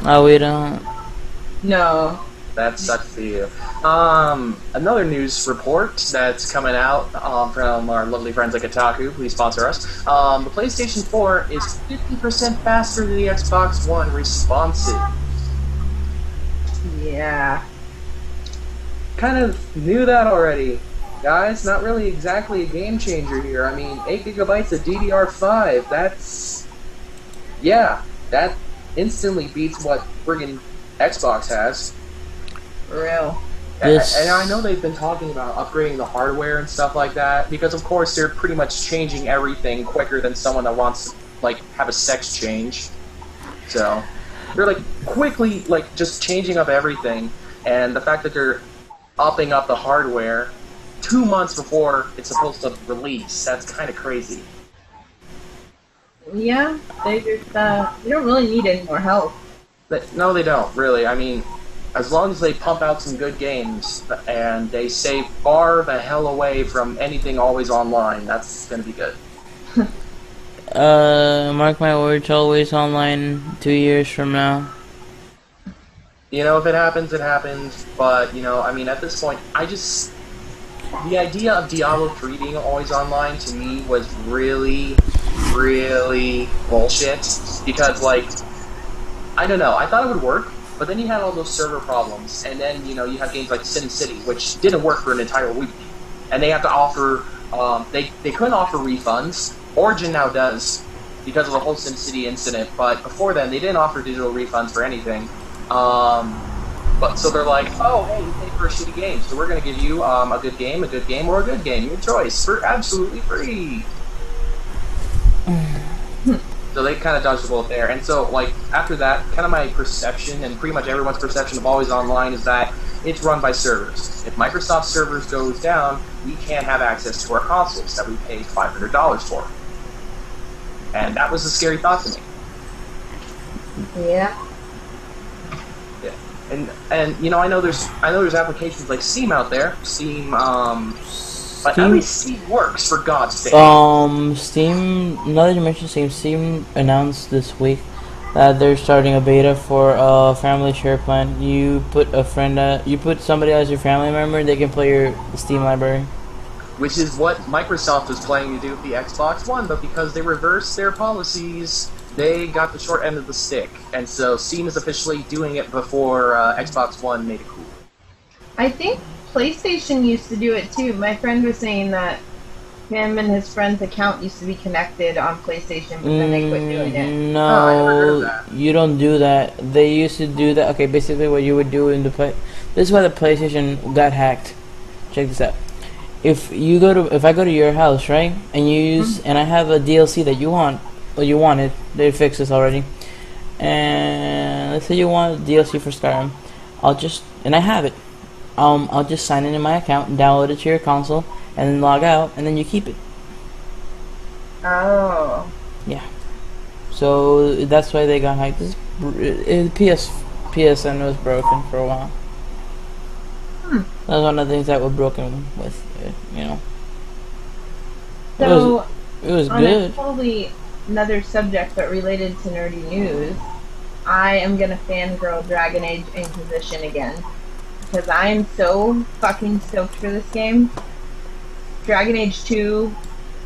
Oh, we don't. No. That sucks for you. Another news report that's coming out from our lovely friends at Kotaku, please sponsor us. The PlayStation 4 is 50% faster than the Xbox One responsive. Yeah. Kind of knew that already. Guys, not really exactly a game changer here. I mean, 8 gigabytes of DDR5, that's... Yeah, that instantly beats what friggin' Xbox has. For real. Yes. And I know they've been talking about upgrading the hardware and stuff like that, because of course they're pretty much changing everything quicker than someone that wants to, like, have a sex change. So, they're, like, quickly, like, just changing up everything, and the fact that they're upping up the hardware 2 months before it's supposed to release, that's kind of crazy. Yeah, they just, they don't really need any more help. But, no, they don't, really. I mean, as long as they pump out some good games and they stay far the hell away from anything always online, that's going to be good. Mark my words, always online 2 years from now. You know, if it happens, it happens. But, you know, I mean, at this point, the idea of Diablo 3 being always online, to me, was really, really bullshit. Because, like, I don't know, I thought it would work, but then you had all those server problems, and then, you know, you have games like SimCity, which didn't work for an entire week. And they have to offer, they couldn't offer refunds. Origin now does, because of the whole SimCity incident, but before then, they didn't offer digital refunds for anything. But so they're like, oh, hey, you paid for a shitty game, so we're going to give you a good game, or a good game, your choice, for absolutely free. So they kind of dodged the bullet there. And so, like, after that, kind of my perception, and pretty much everyone's perception of Always Online, is that it's run by servers. If Microsoft servers goes down, we can't have access to our consoles that we paid $500 for. And that was a scary thought to me. Yeah. Yeah. And you know, I know there's applications like Steam out there. Steam, but at least Steam works, for God's sake. Steam, now that you mentioned Steam announced this week that they're starting a beta for a family share plan. You put somebody as your family member, they can play your Steam library. Which is what Microsoft was planning to do with the Xbox One, but because they reversed their policies, they got the short end of the stick. And so Steam is officially doing it before Xbox One made it cool. I think PlayStation used to do it too. My friend was saying that him and his friend's account used to be connected on PlayStation, but then they quit doing it. No, I never heard of that. You don't do that. They used to do that. Okay, basically what you would do in the this is why the PlayStation got hacked. Check this out. If I go to your house, right, and you use and I have a DLC that you want, or you wanted, they fixed this already, and let's say you want DLC for Skyrim, and I have it. I'll just sign in my account and download it to your console, and then log out, and then you keep it. Oh. Yeah. So that's why they got hacked. PSN was broken for a while. That's one of the things that were broken with it, you know. So, it was on good. a totally another subject but related to nerdy news, I am gonna fangirl Dragon Age Inquisition again. Because I am so fucking stoked for this game. Dragon Age 2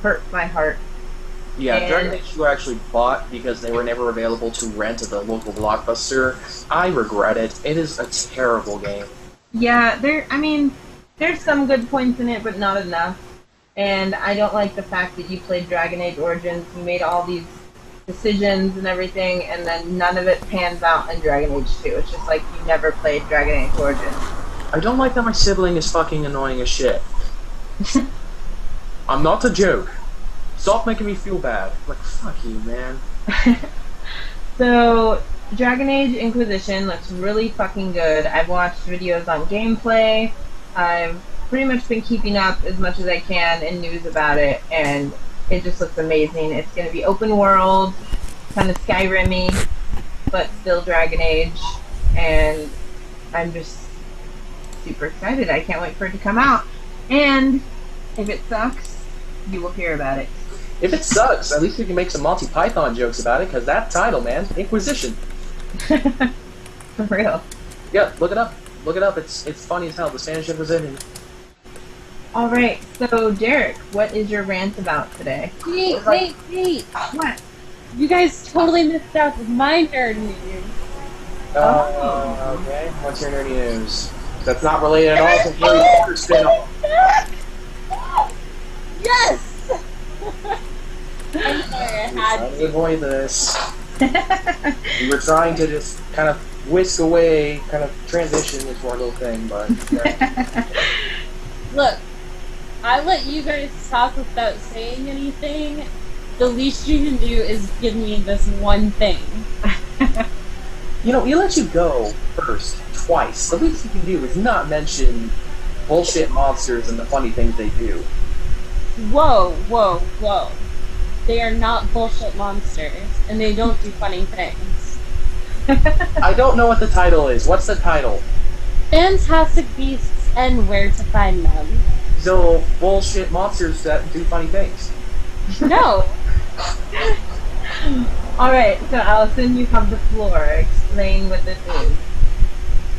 hurt my heart. Yeah, And Dragon Age 2 I actually bought because they were never available to rent at the local Blockbuster. I regret it. It is a terrible game. yeah, there's some good points in it, but not enough. And I don't like the fact that you played Dragon Age Origins, you made all these decisions and everything, and then none of it pans out in Dragon Age 2. It's just like you never played Dragon Age Origins. I don't like that my sibling is fucking annoying as shit. I'm not a joke. Stop making me feel bad. Like, fuck you, man. So, Dragon Age Inquisition looks really fucking good. I've watched videos on gameplay. I've pretty much been keeping up as much as I can in news about it, and it just looks amazing. It's going to be open world, kind of Skyrim-y, but still Dragon Age, and I'm just super excited. I can't wait for it to come out. And if it sucks, you will hear about it. If it sucks, at least we can make some Monty Python jokes about it, because that title, man, Inquisition. For real. Yeah, look it up. Look it up. It's funny as hell. The Spanish Inquisition. All right. So, Derek, what is your rant about today? Wait. What? You guys totally missed out with my nerd news. Okay. What's your nerdy news? That's not related at all to Harry Potter spin-off. Yes! I'm sorry, I had Trying to avoid this. We were trying to just kind of whisk away, kind of transition into our little thing, but... Yeah. Look, I let you guys talk without saying anything. The least you can do is give me this one thing. You know, we let you go first, twice. The least you can do is not mention bullshit monsters and the funny things they do. Whoa. They are not bullshit monsters, and they don't do funny things. I don't know what the title is. What's the title? Fantastic Beasts and Where to Find Them. So, bullshit monsters that do funny things. No! All right. So, Allison, you have the floor. Explain what this is.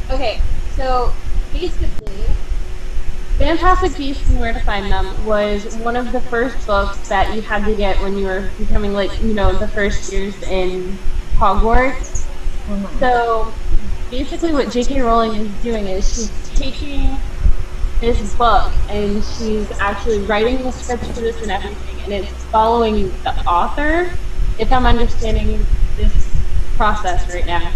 Okay, so basically, Fantastic Beasts and Where to Find Them was one of the first books that you had to get when you were becoming, like, you know, the first years in Hogwarts. Mm-hmm. So basically what J.K. Rowling is doing is she's taking this book and she's actually writing the script for this and everything, and it's following the author, if I'm understanding this process right now.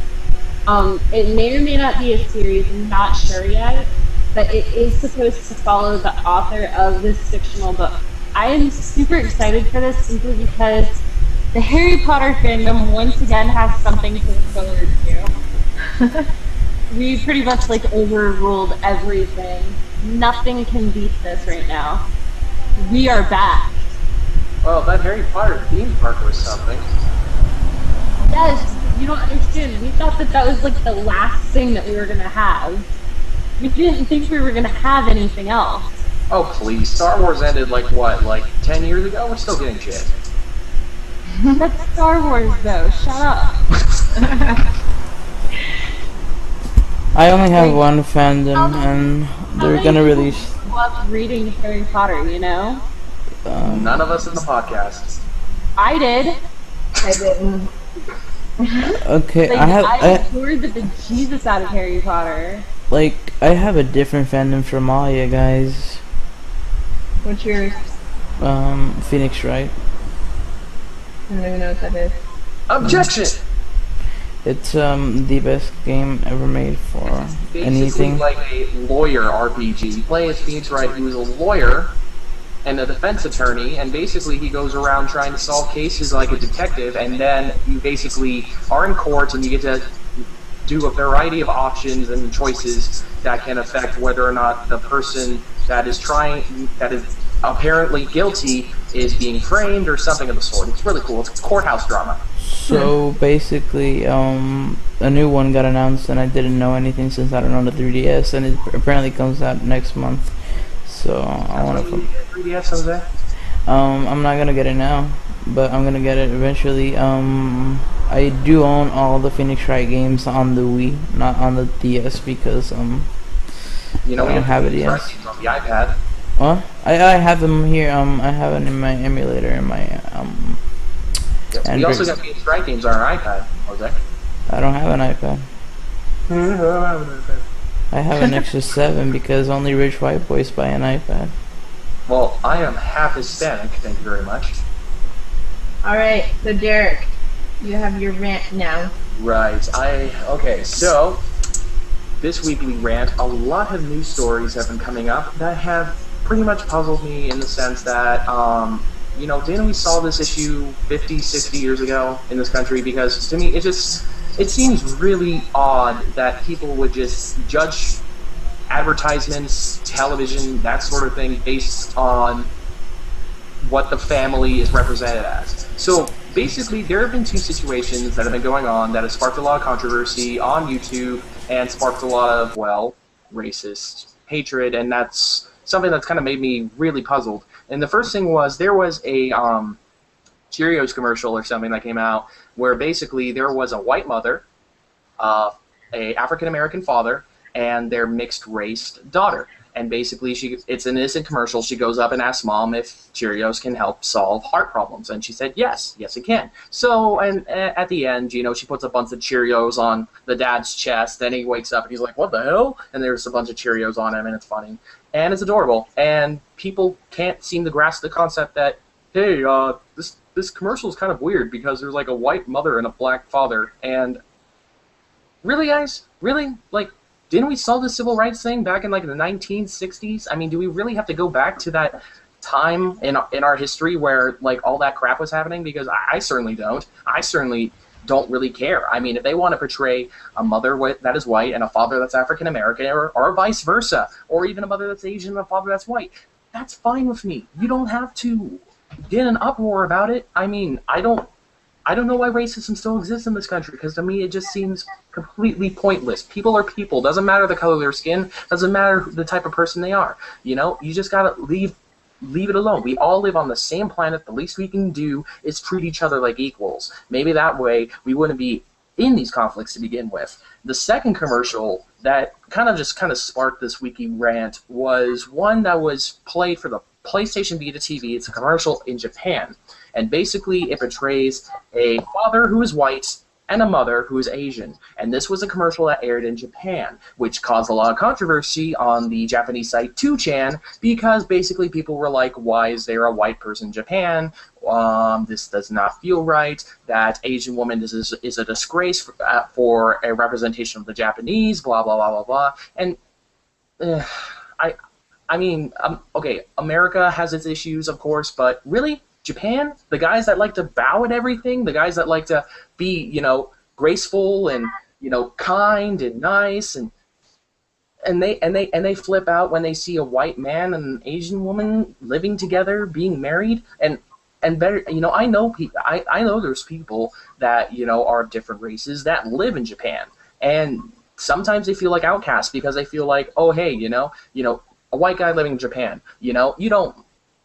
It may or may not be a series, I'm not sure yet, but it is supposed to follow the author of this fictional book. I am super excited for this simply because the Harry Potter fandom once again has something to look forward to. We pretty much like overruled everything. Nothing can beat this right now. We are back. Well, that Harry Potter theme park was something. Yes, you don't understand. We thought that was like the last thing that we were gonna have. We didn't think we were gonna have anything else. Oh, please. Star Wars ended, like, what, like 10 years ago? We're still getting shit. That's Star Wars, though. Shut up. I only have one fandom, and they're gonna release. Love reading Harry Potter, you know. None of us in the podcast. I did. I didn't. Okay, Like, I adored the bejesus out of Harry Potter. Like, I have a different fandom from all you guys. What's yours? Phoenix Wright. I don't even know what that is. Objection! It's the best game ever made for Basically anything. like a lawyer RPG. You play as Phoenix Wright, who is a lawyer and a defense attorney, and basically he goes around trying to solve cases like a detective, and then you basically are in court and you get to do a variety of options and choices that can affect whether or not the person that is apparently guilty is being framed or something of the sort. It's really cool. It's courthouse drama. So basically, a new one got announced, and I didn't know anything since I don't own the 3DS, and it apparently comes out next month. So I want to. 3DS, Jose? I'm not gonna get it now, but I'm gonna get it eventually. I do own all the Phoenix Wright games on the Wii, not on the DS, because You know, I don't have it yet. on the iPad. What? I have them here. I have it in my emulator in my Yes, we also got Phoenix Wright games on our iPad, Jose. I don't have an iPad. I have an Nexus 7 because only rich white boys buy an iPad. Well, I am half Hispanic, thank you very much. All right. So, Derek, you have your rant now. Right, okay, so, this weekly rant, a lot of news stories have been coming up that have pretty much puzzled me in the sense that, you know, didn't we solve this issue 50, 60 years ago in this country? Because to me, it seems really odd that people would just judge advertisements, television, that sort of thing, based on what the family is represented as. So basically, there have been two situations that have been going on that have sparked a lot of controversy on YouTube and sparked a lot of, well, racist hatred, and that's something that's kind of made me really puzzled. And the first thing was, there was a Cheerios commercial or something that came out where basically there was a white mother, a African American father, and their mixed race daughter. And basically, it's an innocent commercial. She goes up and asks mom if Cheerios can help solve heart problems, and she said yes, it can. So, and at the end, you know, she puts a bunch of Cheerios on the dad's chest. Then he wakes up and he's like, "What the hell?" And there's a bunch of Cheerios on him, and it's funny and it's adorable. And people can't seem to grasp the concept that, hey, this commercial is kind of weird because there's like a white mother and a black father. And really, guys, really, like, didn't we solve the civil rights thing back in like the 1960s? I mean, do we really have to go back to that time in our history where like all that crap was happening? Because I certainly don't. I certainly don't really care. I mean, if they want to portray a mother that is white and a father that's African American, or vice versa, or even a mother that's Asian and a father that's white, that's fine with me. You don't have to get an uproar about it. I mean, I don't know why racism still exists in this country, because to me it just seems completely pointless. People are people. Doesn't matter the color of their skin. Doesn't matter the type of person they are. You know, you just gotta leave it alone. We all live on the same planet. The least we can do is treat each other like equals. Maybe that way we wouldn't be in these conflicts to begin with. The second commercial that kind of sparked this wiki rant was one that was played for the PlayStation Vita TV. It's a commercial in Japan. And basically it portrays a father who is white and a mother who is Asian. And this was a commercial that aired in Japan, which caused a lot of controversy on the Japanese site 2chan, because basically people were like, why is there a white person in Japan? This does not feel right. That Asian woman is a disgrace for a representation of the Japanese, blah, blah, blah, blah, blah. And I mean, okay, America has its issues, of course, but really? Japan, the guys that like to bow at everything, the guys that like to be, you know, graceful and, you know, kind and nice, and they flip out when they see a white man and an Asian woman living together, being married, and better, you know, I know there's people that, you know, are of different races that live in Japan, and sometimes they feel like outcasts because they feel like, oh, hey, you know, a white guy living in Japan, you know, you don't,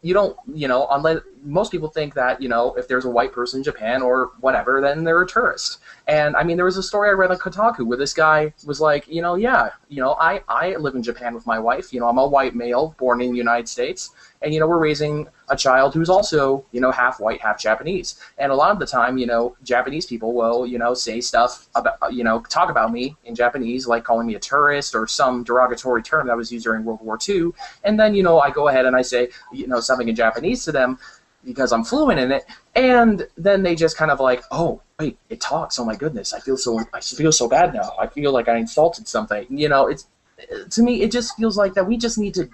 you know, unless most people think that, you know, if there's a white person in Japan or whatever, then they're a tourist. And I mean, there was a story I read on Kotaku where this guy was like, you know, yeah, you know, I live in Japan with my wife. You know, I'm a white male born in the United States. And, you know, we're raising a child who's also, you know, half white, half Japanese. And a lot of the time, you know, Japanese people will, you know, say stuff about, you know, talk about me in Japanese, like calling me a tourist or some derogatory term that was used during World War II. And then, you know, I go ahead and I say, you know, something in Japanese to them because I'm fluent in it. And then they just kind of like, oh, wait, it talks. Oh my goodness, I feel so bad now. I feel like I insulted something. You know, to me, it just feels like that we just need to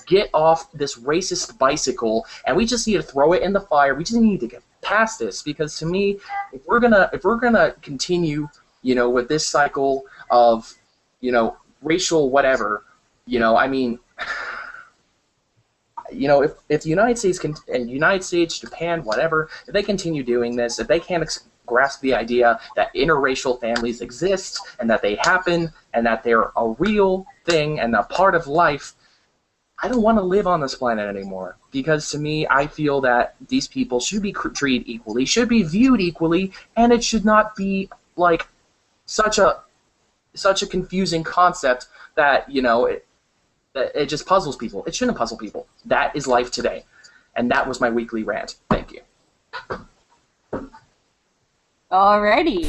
get off this racist bicycle, and we just need to throw it in the fire. We just need to get past this, because to me, if we're gonna continue, you know, with this cycle of, you know, racial whatever, you know, I mean, you know, if the United States, Japan, whatever, if they continue doing this, if they can't grasp the idea that interracial families exist and that they happen and that they're a real thing and a part of life, I don't want to live on this planet anymore. Because to me, I feel that these people should be treated equally, should be viewed equally, and it should not be like such a confusing concept that, you know, it just puzzles people. It shouldn't puzzle people. That is life today. And that was my weekly rant. Thank you. Alrighty.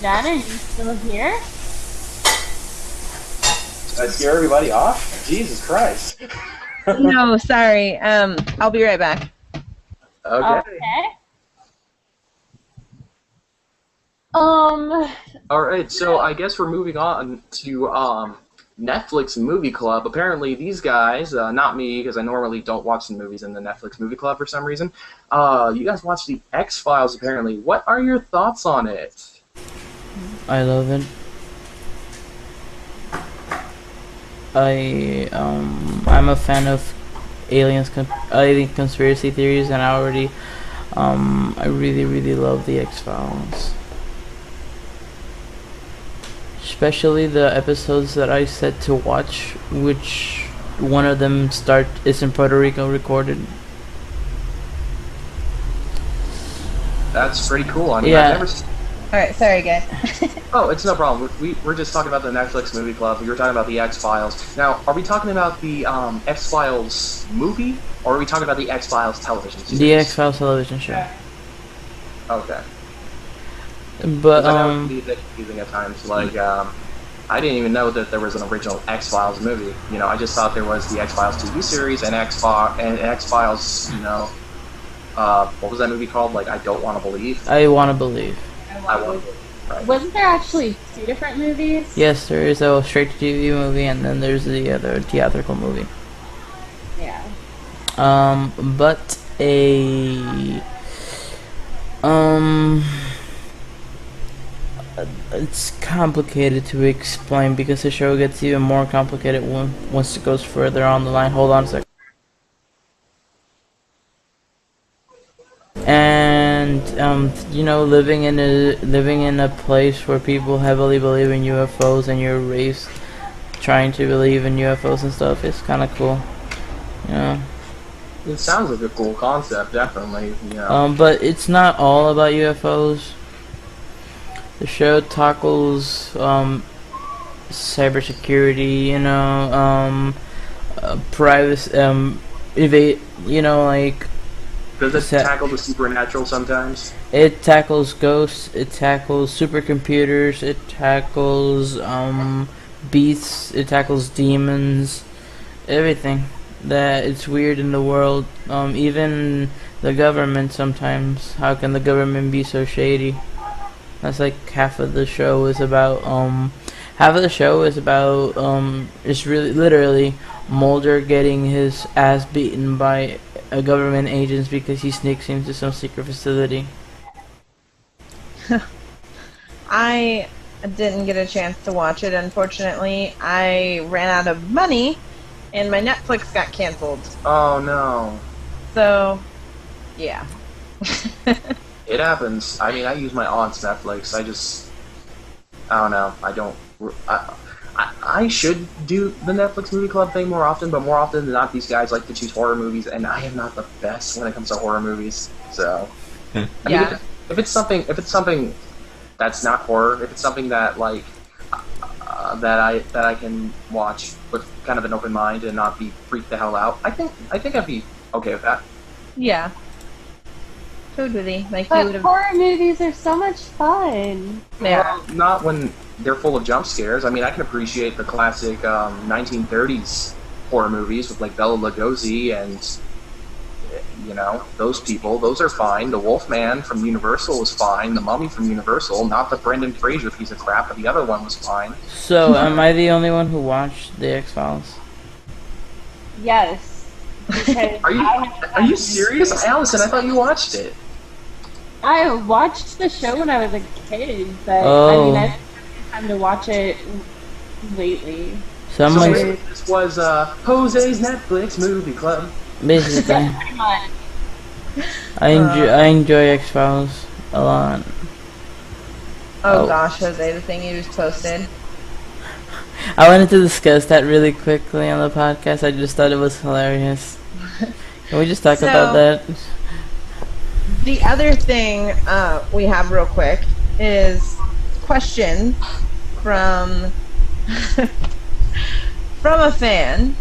Jenn, are you still here? Did I scare everybody off? Jesus Christ. No, sorry. I'll be right back. Okay. All right, so I guess we're moving on to Netflix Movie Club. Apparently these guys, not me, because I normally don't watch the movies in the Netflix Movie Club for some reason. You guys watch the X-Files, apparently. What are your thoughts on it? I love it. I'm a fan of alien conspiracy theories, and I really love the X-Files. Especially the episodes that I set to watch, which one of them is in Puerto Rico recorded. That's pretty cool. I mean, Yeah. I've never seen... Alright, sorry guys. Oh, it's no problem. We're just talking about the Netflix movie club. We were talking about the X-Files. Now, are we talking about the X-Files movie, or are we talking about the X-Files television series? The X-Files television show. Okay. But I know it can be a bit confusing at times. Like, I didn't even know that there was an original X-Files movie. You know, I just thought there was the X-Files TV series and X-Files. You know, what was that movie called? Like, I Don't Want to Believe. I Want to Believe. I Want to Believe. Right. Wasn't there actually 2 different movies? Yes, there is a straight-to-TV movie, and then there's the other theatrical movie. Yeah. But it's complicated to explain because the show gets even more complicated once it goes further on the line. Hold on a second. And you know, living in a place where people heavily believe in UFOs and you're raised trying to believe in UFOs and stuff is kind of cool. Yeah. It sounds like a cool concept, definitely. You know. But it's not all about UFOs. The show tackles cybersecurity, you know, privacy, you know, like. Does it tackle the supernatural sometimes? It tackles ghosts. It tackles supercomputers. It tackles beasts. It tackles demons. Everything that it's weird in the world. Even the government sometimes. How can the government be so shady? That's like half of the show is about. Half of the show is about. It's really literally Mulder getting his ass beaten by a government agents because he sneaks into some secret facility. I didn't get a chance to watch it, unfortunately. I ran out of money, and my Netflix got canceled. Oh no. So, yeah. It happens. I mean, I use my aunt's Netflix. I don't know. I should do the Netflix movie club thing more often, but more often than not, these guys like to choose horror movies, and I am not the best when it comes to horror movies. So, I mean, if it's something that's not horror, if it's something that like that I can watch with kind of an open mind and not be freaked the hell out, I think I'd be okay with that. Yeah. Totally. Like But you would have. horror movies are so much fun. Yeah. Well, not when they're full of jump scares. I mean, I can appreciate the classic 1930s horror movies with like Bela Lugosi and, you know, those people. Those are fine. The Wolfman from Universal was fine. The Mummy from Universal, not the Brendan Fraser piece of crap, but the other one was fine. So, am I the only one who watched the X-Files? Yes. Because Are you serious? Allison, I thought you watched it. I watched the show when I was a kid, but Oh. I mean, I've had time to watch it lately. So I'm So like, this was Jose's Netflix movie club. basically, Pretty much. I enjoy X-Files a lot. Oh gosh, Jose, the thing you just posted. I wanted to discuss that really quickly on the podcast. I just thought it was hilarious. Can we just talk about that? The other thing we have real quick is questions from from a fan.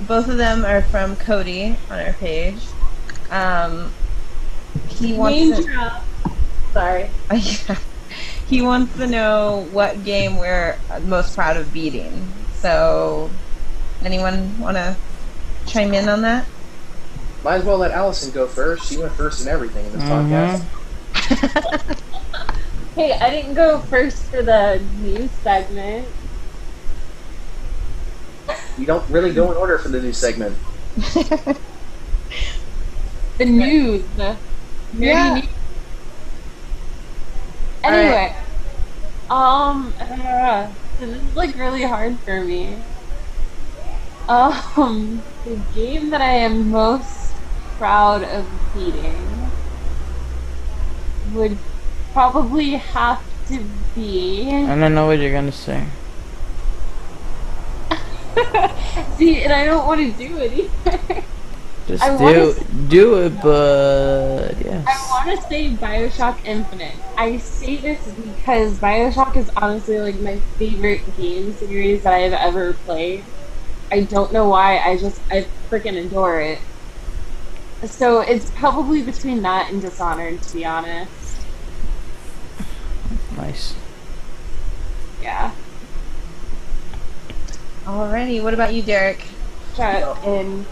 Both of them are from Cody on our page. He wants Name to, drop. Sorry. he wants to know what game we're most proud of beating. So, anyone want to chime in on that? Might as well let Allison go first. She went first in everything in this podcast. Hey, I didn't go first for the news segment. You don't really go in order for the new segment. The news. Yeah. News. Anyway, this is like really hard for me. The game that I am most proud of beating would probably have to be. And I know what you're gonna say. See, and I don't want to do it either. Just I do it, but yes. I want to say Bioshock Infinite. I say this because Bioshock is honestly like my favorite game series that I've ever played. I don't know why, I freaking adore it. So it's probably between that and Dishonored, to be honest. Nice. Yeah. Alrighty, what about you, Derek? And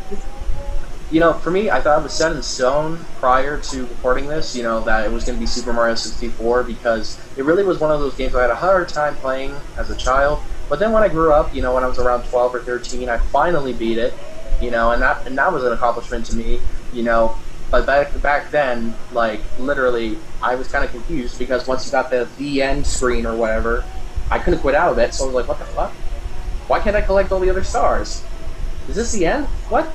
You know, for me, I thought it was set in stone prior to recording this, you know, that it was going to be Super Mario 64 because it really was one of those games I had a hard time playing as a child. But then when I grew up, you know, when I was around 12 or 13, I finally beat it, you know, and that was an accomplishment to me, you know. But back then, like, literally, I was kind of confused because once you got the end screen or whatever, I couldn't quit out of it, so I was like, what the fuck? Why can't I collect all the other stars? Is this the end? What?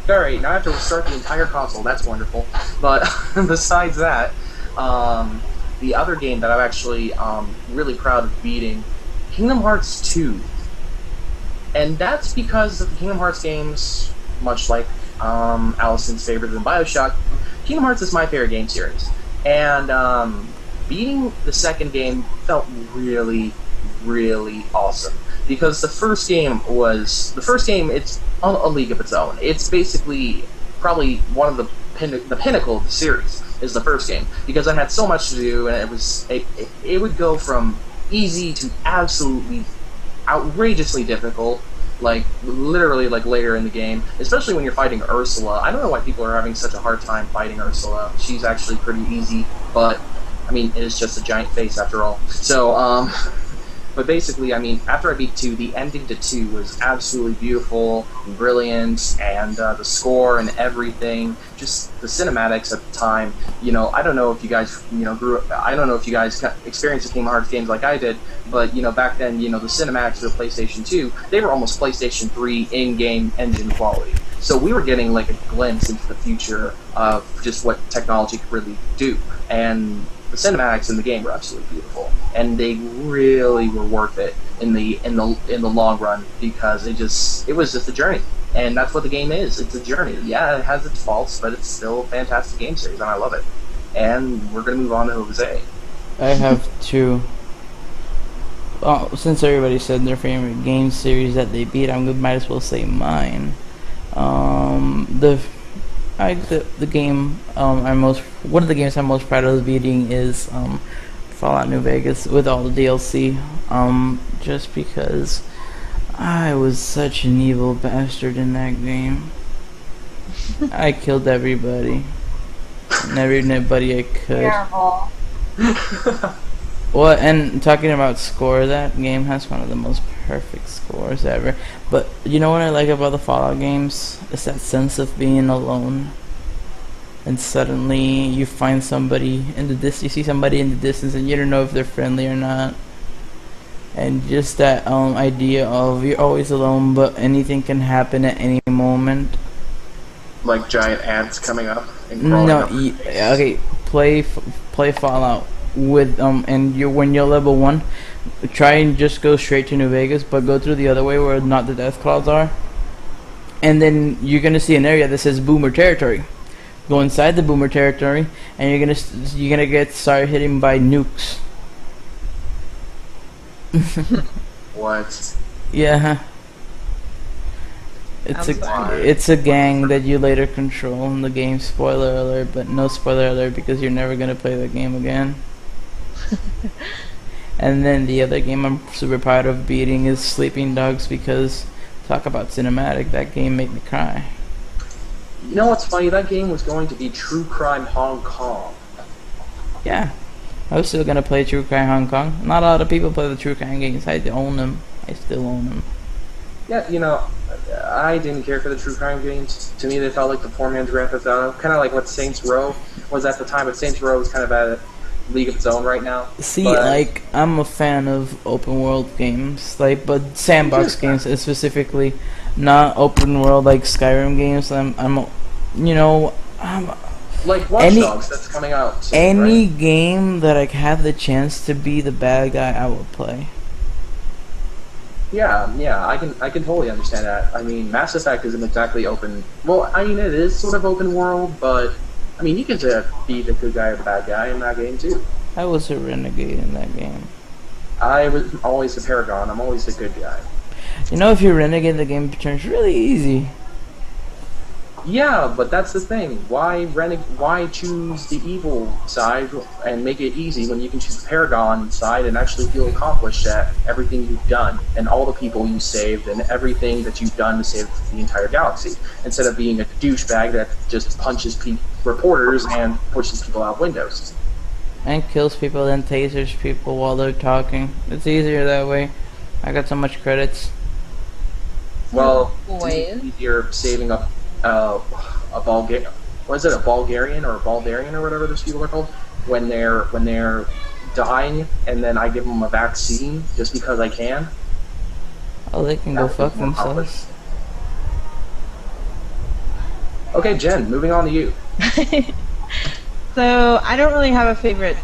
Alright, now I have to restart the entire console. That's wonderful. But besides that, the other game that I'm actually really proud of beating, Kingdom Hearts 2. And that's because of the Kingdom Hearts games, much like Allison's favorite than Bioshock, Kingdom Hearts is my favorite game series. And beating the second game felt really, really awesome. Because the first game, it's a league of its own. It's basically probably one of the pinnacle of the series is the first game because I had so much to do, and it would go from easy to absolutely outrageously difficult, like literally like later in the game, especially when you're fighting Ursula. I don't know why people are having such a hard time fighting Ursula. She's actually pretty easy, but I mean it is just a giant face after all. So but basically, I mean, after I beat 2, the ending to 2 was absolutely beautiful, brilliant, and the score and everything, just the cinematics at the time, you know, I don't know if you guys, you know, I don't know if you guys experienced the Kingdom Hearts games like I did, but, you know, back then, you know, the cinematics of the PlayStation 2, they were almost PlayStation 3 in-game engine quality. So we were getting, like, a glimpse into the future of just what technology could really do, and the cinematics in the game were absolutely beautiful, and they really were worth it in the long run because it was just a journey, and that's what the game is. It's a journey. Yeah, it has its faults, but it's still a fantastic game series, and I love it. And we're gonna move on to Jose. I have two. Well, since everybody said their favorite game series that they beat, might as well say mine. The game one of the games I'm most proud of beating is Fallout New Vegas with all the DLC. Just because I was such an evil bastard in that game. I killed everybody and everybody I could. terrible. Well, and talking about score, that game has one of the most perfect scores ever. But you know what I like about the Fallout games? It's that sense of being alone. And suddenly you find somebody in the you see somebody in the distance and you don't know if they're friendly or not. And just that idea of you're always alone, but anything can happen at any moment. Like giant ants coming up and crawling up. Okay, play Fallout with and when you're level 1, try and just go straight to New Vegas, but go through the other way where not the death clouds are, and then you're gonna see an area that says Boomer Territory. Go inside the Boomer Territory, and you're gonna get started hitting by nukes. What? Yeah. It's a gang that you later control in the game. Spoiler alert, but no spoiler alert because you're never gonna play the game again. And then the other game I'm super proud of beating is Sleeping Dogs because talk about cinematic, that game made me cry. You know what's funny? That game was going to be True Crime Hong Kong. Yeah, I was still gonna play True Crime Hong Kong. Not a lot of people play the True Crime games. I own them. I still own them. Yeah, you know, I didn't care for the True Crime games. To me, they felt like the poor man's Grand Theft Auto. Kind of like what Saints Row was at the time, but Saints Row was kind of at a league of its own right now. See, like, I'm a fan of open world games, like, but sandbox games specifically, not open world like Skyrim games. I'm like Watch Dogs that's coming out soon, any right? game that I have the chance to be the bad guy, I will play. Yeah, I can totally understand that. I mean, Mass Effect isn't exactly open. Well, I mean, it is sort of open world, but I mean, you can be the good guy or the bad guy in that game too. I was a renegade in that game. I was always the Paragon. I'm always the good guy. You know, if you renegade, the game turns really easy. Yeah, but that's the thing. Why choose the evil side and make it easy when you can choose the Paragon side and actually feel accomplished at everything you've done and all the people you saved and everything that you've done to save the entire galaxy, instead of being a douchebag that just punches reporters and pushes people out windows. And kills people, then tasers people while they're talking. It's easier that way. I got so much credits. Well, Boys. it's easier saving up a was it a Bulgarian or a Baldarian or whatever those people are called, when they're dying, and then I give them a vaccine just because I can. Oh, they can go fuck themselves. Okay, Jen, moving on to you. So I don't really have a favorite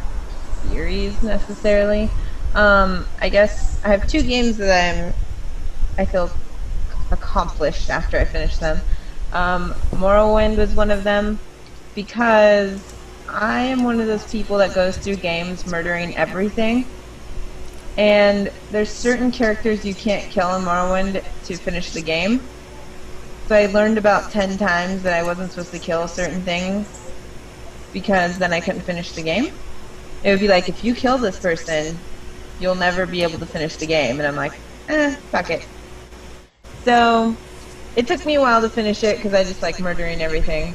series necessarily. I guess I have 2 games that I feel accomplished after I finish them. Morrowind was one of them, because I am one of those people that goes through games murdering everything, and there's certain characters you can't kill in Morrowind to finish the game. So I learned about 10 times that I wasn't supposed to kill certain things, because then I couldn't finish the game. It would be like, if you kill this person, you'll never be able to finish the game, and I'm like, fuck it. So it took me a while to finish it because I just like murdering everything,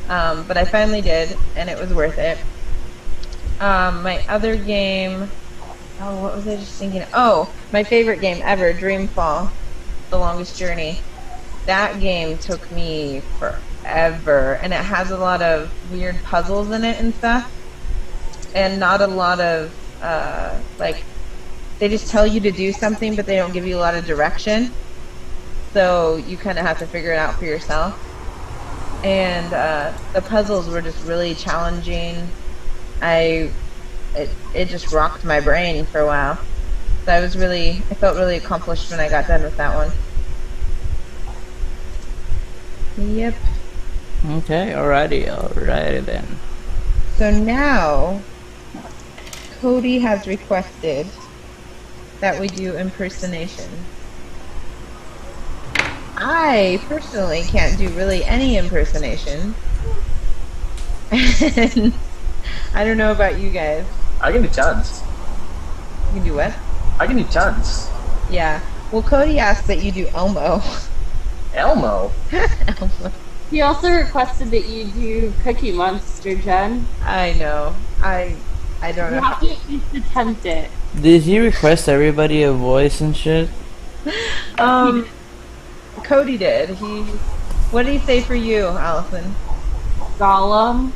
but I finally did, and it was worth it. My other game, what was I just thinking? Oh, my favorite game ever, Dreamfall, The Longest Journey. That game took me forever, and it has a lot of weird puzzles in it and stuff, and not a lot of, like, they just tell you to do something, but they don't give you a lot of direction. So you kind of have to figure it out for yourself. And the puzzles were just really challenging. It just rocked my brain for a while. So I felt really accomplished when I got done with that one. Yep. Okay, alrighty then. So now, Cody has requested that we do impersonation. I personally can't do really any impersonation. And I don't know about you guys. I can do tons. You can do what? I can do tons. Yeah. Well, Cody asked that you do Elmo. Elmo? Elmo. He also requested that you do Cookie Monster, Jen. I know. I don't You know. have to at least attempt it. Did he request everybody a voice and shit? Cody did. What did he say for you, Allison? Gollum.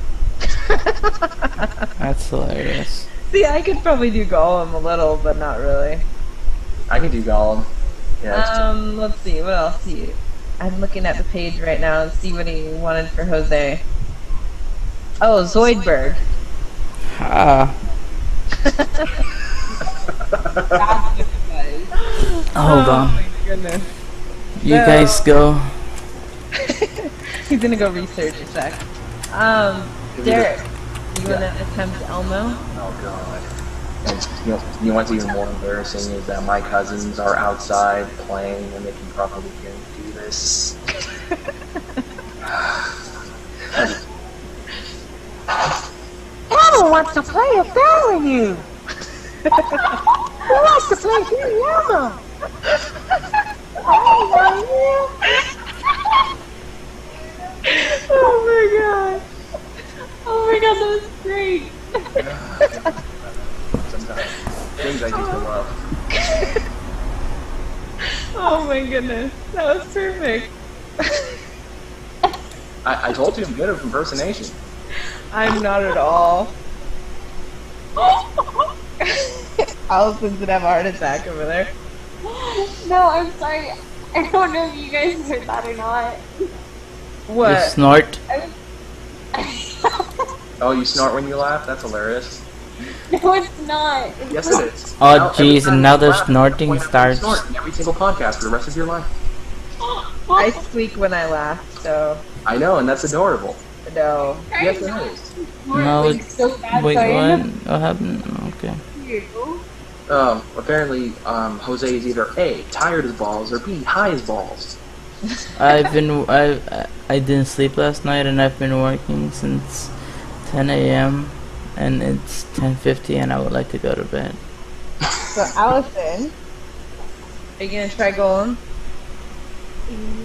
That's hilarious. See, I could probably do Gollum a little, but not really. I can do Gollum. Yeah. Let's see, what else do you... I'm looking at the page right now and see what he wanted for Jose. Oh, Zoidberg. Ah. That's what it was. Hold on. Oh my goodness. You No. guys go. He's gonna go research a sec. Derek, you wanna attempt Elmo? Oh god. And you know what's even more embarrassing is that my cousins are outside playing and they can probably hear me do this. Elmo wants to play a girl with you. Who wants to play Huey Elmo? Oh my god. Oh my god, that was great. Sometimes things I do for love. Oh my goodness. That was perfect. I told you I'm good at impersonation. I'm not at all. Allison's gonna have a heart attack over there. No, I'm sorry. I don't know if you guys heard that or not. You What? snort. Oh, you snort when you laugh? That's hilarious. No, it's not. Yes, it is. Oh, Now, jeez, every time and now you the laugh, snorting point out you starts. snort in every single podcast for the rest of your life. I squeak when I laugh, so I know, and that's adorable. no. Yes, it is. No, Like, so bad, wait, so I what? end What happened? Okay. up you. Apparently, Jose is either A, tired as balls, or B, high as balls. I didn't sleep last night, and I've been working since 10 a.m. and it's 10:50, and I would like to go to bed. So Allison, are you gonna try Golem?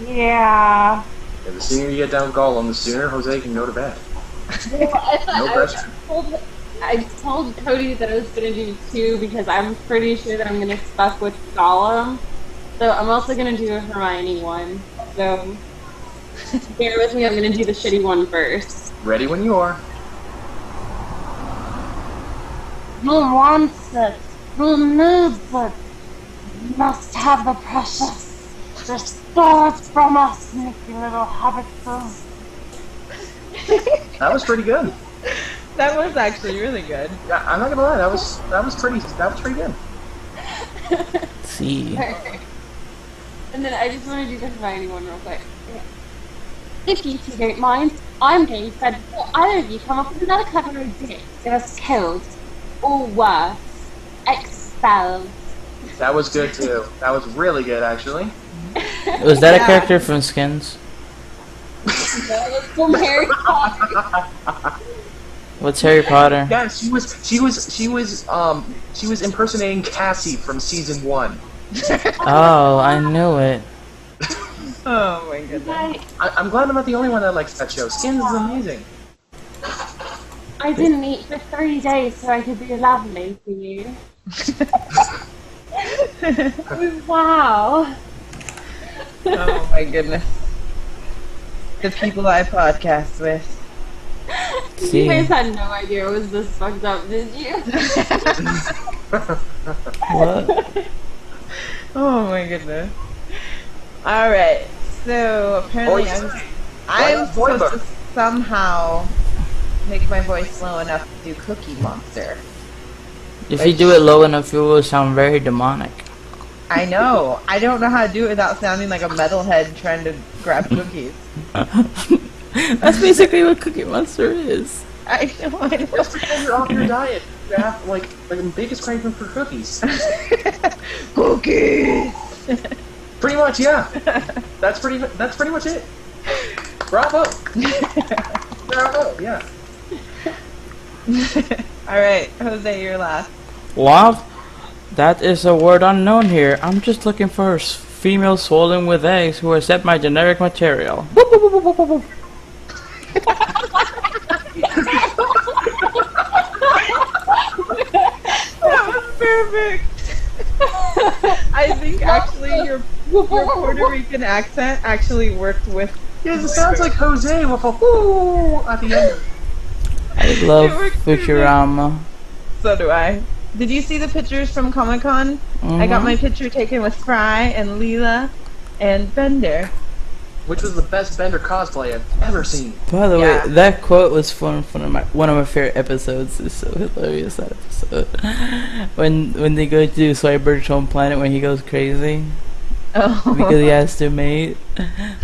Yeah. Yeah, the sooner you get down with Gollum, the sooner Jose can go to bed. No pressure. I told Cody that I was gonna do 2 because I'm pretty sure that I'm gonna stuck with Gollum. So I'm also gonna do a Hermione one. So bear with me, I'm gonna do the shitty one first. Ready when you are. Who wants it? Who needs it? Must have the precious. Restore it from us, sneaky little hobbitses. That was pretty good. That was actually really good. Yeah, I'm not gonna lie, that was pretty good. See. And then I just want to do the Hermione one real quick. If you two don't mind, I'm going to bed before either of you come up with another clever idea. Get us killed. Or worse, expelled. That was good too. That was really good, actually. Was that a character from Skins? That was from Harry Potter. What's Harry Potter? Yeah, she was impersonating Cassie from season 1. Oh, I knew it. Oh my goodness. I'm glad I'm not the only one that likes that show. Skins is amazing. I didn't eat for 3 days so I could be lovely for you. Wow. Oh my goodness. The people I podcast with. See. You guys had no idea it was this fucked up, did you? What? Oh my goodness. Alright, so apparently I'm supposed to somehow make my voice low enough to do Cookie Monster. If you do it low enough, it will sound very demonic. I know. I don't know how to do it without sounding like a metalhead trying to grab cookies. That's basically what Cookie Monster is. I know. Just because you're off your diet, you have like the biggest craving for cookies. Cookies! Pretty much, yeah. That's pretty much it. Bravo. Bravo, yeah. Alright, Jose, you're last. What? That is a word unknown here. I'm just looking for females swollen with eggs who accept my generic material. That was perfect! I think actually your Puerto Rican accent actually worked with... Yes, it sounds like Jose with a whoo at the end. I love It works Futurama. So do I. Did you see the pictures from Comic-Con? I got my picture taken with Fry and Leela and Bender. Which was the best Bender cosplay I've ever seen. By the Yeah. way, that quote was from one of my favorite episodes. It's so hilarious, that episode. When they go to Swibert's home planet when he goes crazy Oh. because he has to mate.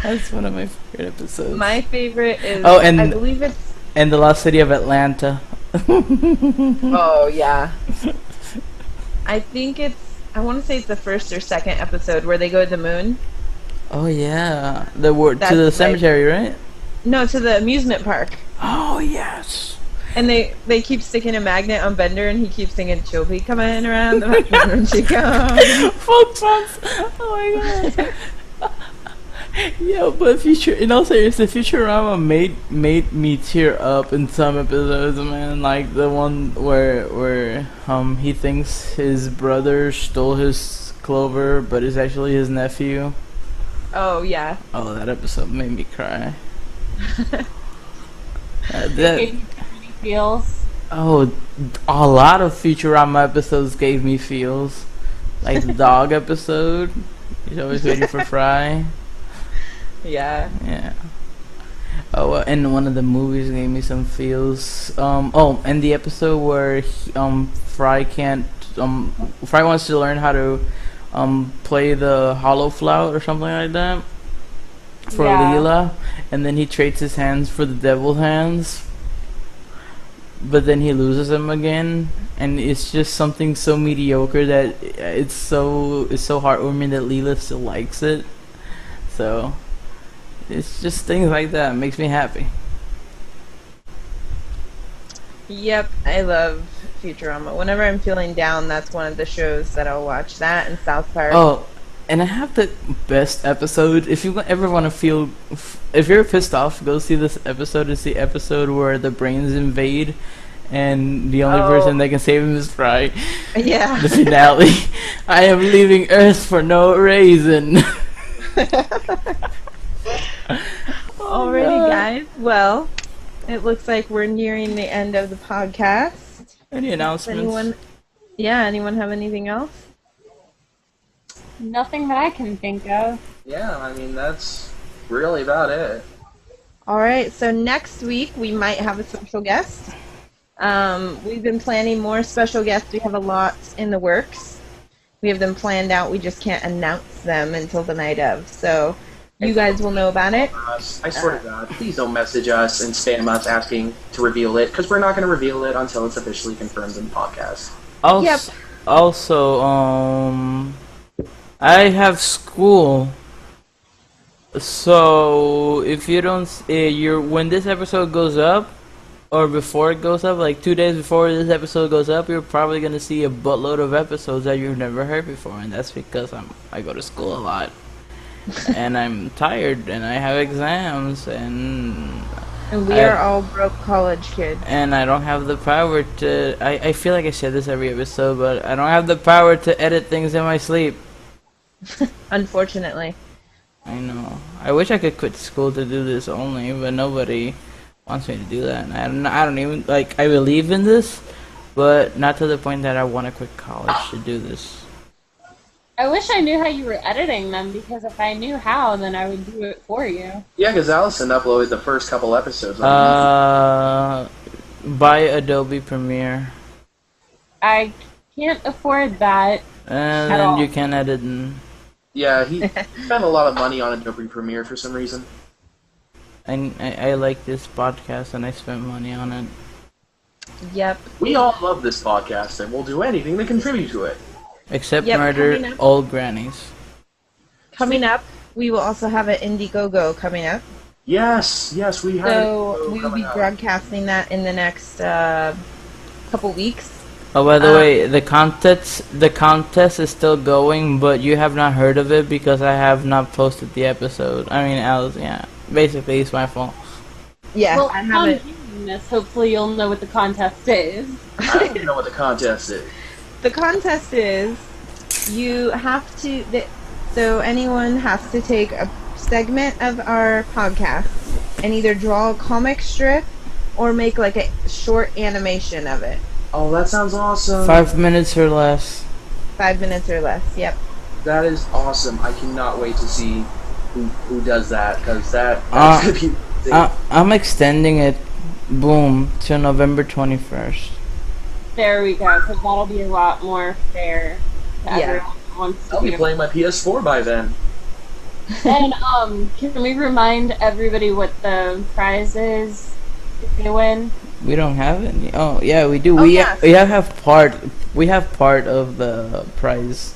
That's one of my favorite episodes. My favorite is... Oh, and- I believe it's... And the lost city of Atlanta. Oh, yeah. I think it's... I want to say it's the first or second episode where they go to the moon. Oh yeah, to the That's cemetery, right? No, to the amusement park. Oh yes. And they keep sticking a magnet on Bender, and he keeps singing, "She'll be coming around the mountain when she comes." Folk songs. Oh my god. Yeah, but in all seriousness, Futurama made me tear up in some episodes, man. Like the one where he thinks his brother stole his clover, but it's actually his nephew. Oh yeah. Oh, that episode made me cry. Feels. Oh, a lot of Futurama episodes gave me feels. Like the dog episode. He's always waiting for Fry. Yeah. Yeah. Oh, and one of the movies gave me some feels. Oh, and the episode where Fry wants to learn how to play the hollow flout or something like that for Yeah. Leela, and then he trades his hands for the devil hands, but then he loses them again, and it's just something so mediocre that it's so heartwarming that Leela still likes it. So it's just things like that makes me happy. Yep, I love Futurama. Whenever I'm feeling down, that's one of the shows that I'll watch. That and South Park. Oh, and I have the best episode. If you ever want to feel, if you're pissed off, go see this episode. It's the episode where the brains invade, and the only person that can save him is Fry. Yeah. The finale. I am leaving Earth for no reason. Alrighty, guys. Well, it looks like we're nearing the end of the podcast. Any announcements? Anyone have anything else? Nothing that I can think of. Yeah, I mean, that's really about it. Alright, so next week we might have a special guest. We've been planning more special guests. We have a lot in the works. We have them planned out. We just can't announce them until the night of. So you guys will know about it. I swear to God, please don't message us and spam us asking to reveal it, because we're not going to reveal it until it's officially confirmed in the podcast. Also, I have school, so if you don't, when this episode goes up, or before it goes up, like 2 days before this episode goes up, you're probably gonna see a buttload of episodes that you've never heard before, and that's because I go to school a lot, and I'm tired, and I have exams, and we are all broke college kids. And I don't have the power to. I feel like I said this every episode, but I don't have the power to edit things in my sleep. Unfortunately. I know. I wish I could quit school to do this only, but nobody wants me to do that. And I don't even, like, I believe in this, but not to the point that I want to quit college to do this. I wish I knew how you were editing them, because if I knew how, then I would do it for you. Yeah, because Allison uploaded the first couple episodes. By Adobe Premiere. I can't afford that. And then you can edit and... Yeah, he spent a lot of money on Adobe Premiere for some reason. I like this podcast, and I spent money on it. Yep. We all love this podcast, and we'll do anything to contribute to it. Except murder old grannies. Coming up, we will also have an Indiegogo coming up. Yes, we have. So we will be broadcasting that in the next couple weeks. Oh, by the way, the contest is still going, but you have not heard of it because I have not posted the episode. I mean, Allison, yeah. Basically, it's my fault. Yeah, well, I have it. This, hopefully you'll know what the contest is. I don't even know what the contest is. The contest is, you have to, so anyone has to take a segment of our podcast and either draw a comic strip or make like a short animation of it. Oh, that sounds awesome. 5 minutes or less. 5 minutes or less, yep. That is awesome. I cannot wait to see who does that, because that's going to be... I'm extending it, boom, to November 21st. There we go, because that'll be a lot more fair to everyone who wants to I'll be playing my PS4 by then. And, can we remind everybody what the prize is if you win? We don't have any. Oh, yeah, we do. Oh, we yes. have part of the prize.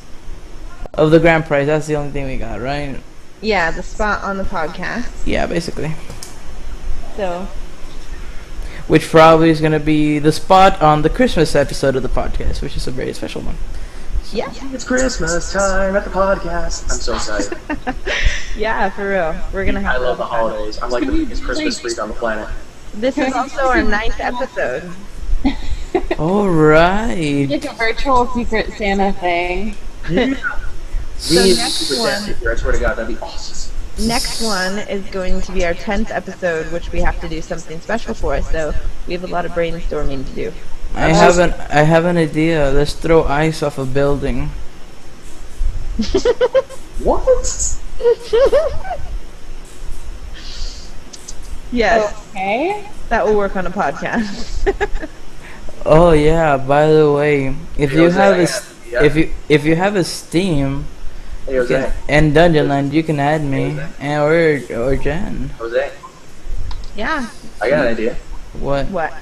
Of the grand prize, that's the only thing we got, right? Yeah, the spot on the podcast. Yeah, basically. So... Which probably is going to be the spot on the Christmas episode of the podcast, which is a very special one. So, yeah. It's Christmas time at the podcast. I'm so excited. Yeah, for real. We're going to have... I love the holidays. I'm like the biggest Christmas freak on the planet. This is also our 9th episode. Alright. Like a virtual Secret Santa thing. So next one... I swear to God, that'd be awesome. Next one is going to be our 10th episode, which we have to do something special for, so we have a lot of brainstorming to do. I have an idea. Let's throw ice off a building. What? Yes, Okay. that will work on a podcast. Oh yeah, by the way, if Hey, you Jose, have I a got an idea. if you have a Steam Hey, Jose. and Dungeonland, you can add me and or Jen. Jose, Yeah. I got an idea. What? What?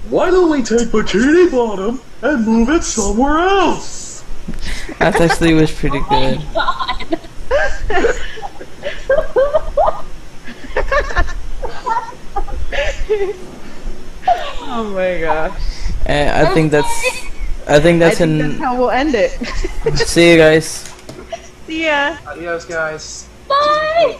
Why don't we take Bikini Bottom and move it somewhere else? That actually was pretty good. God. Oh my gosh. I think that's I think that's an. how we'll end it. See you guys. See ya. Adios, guys. Bye.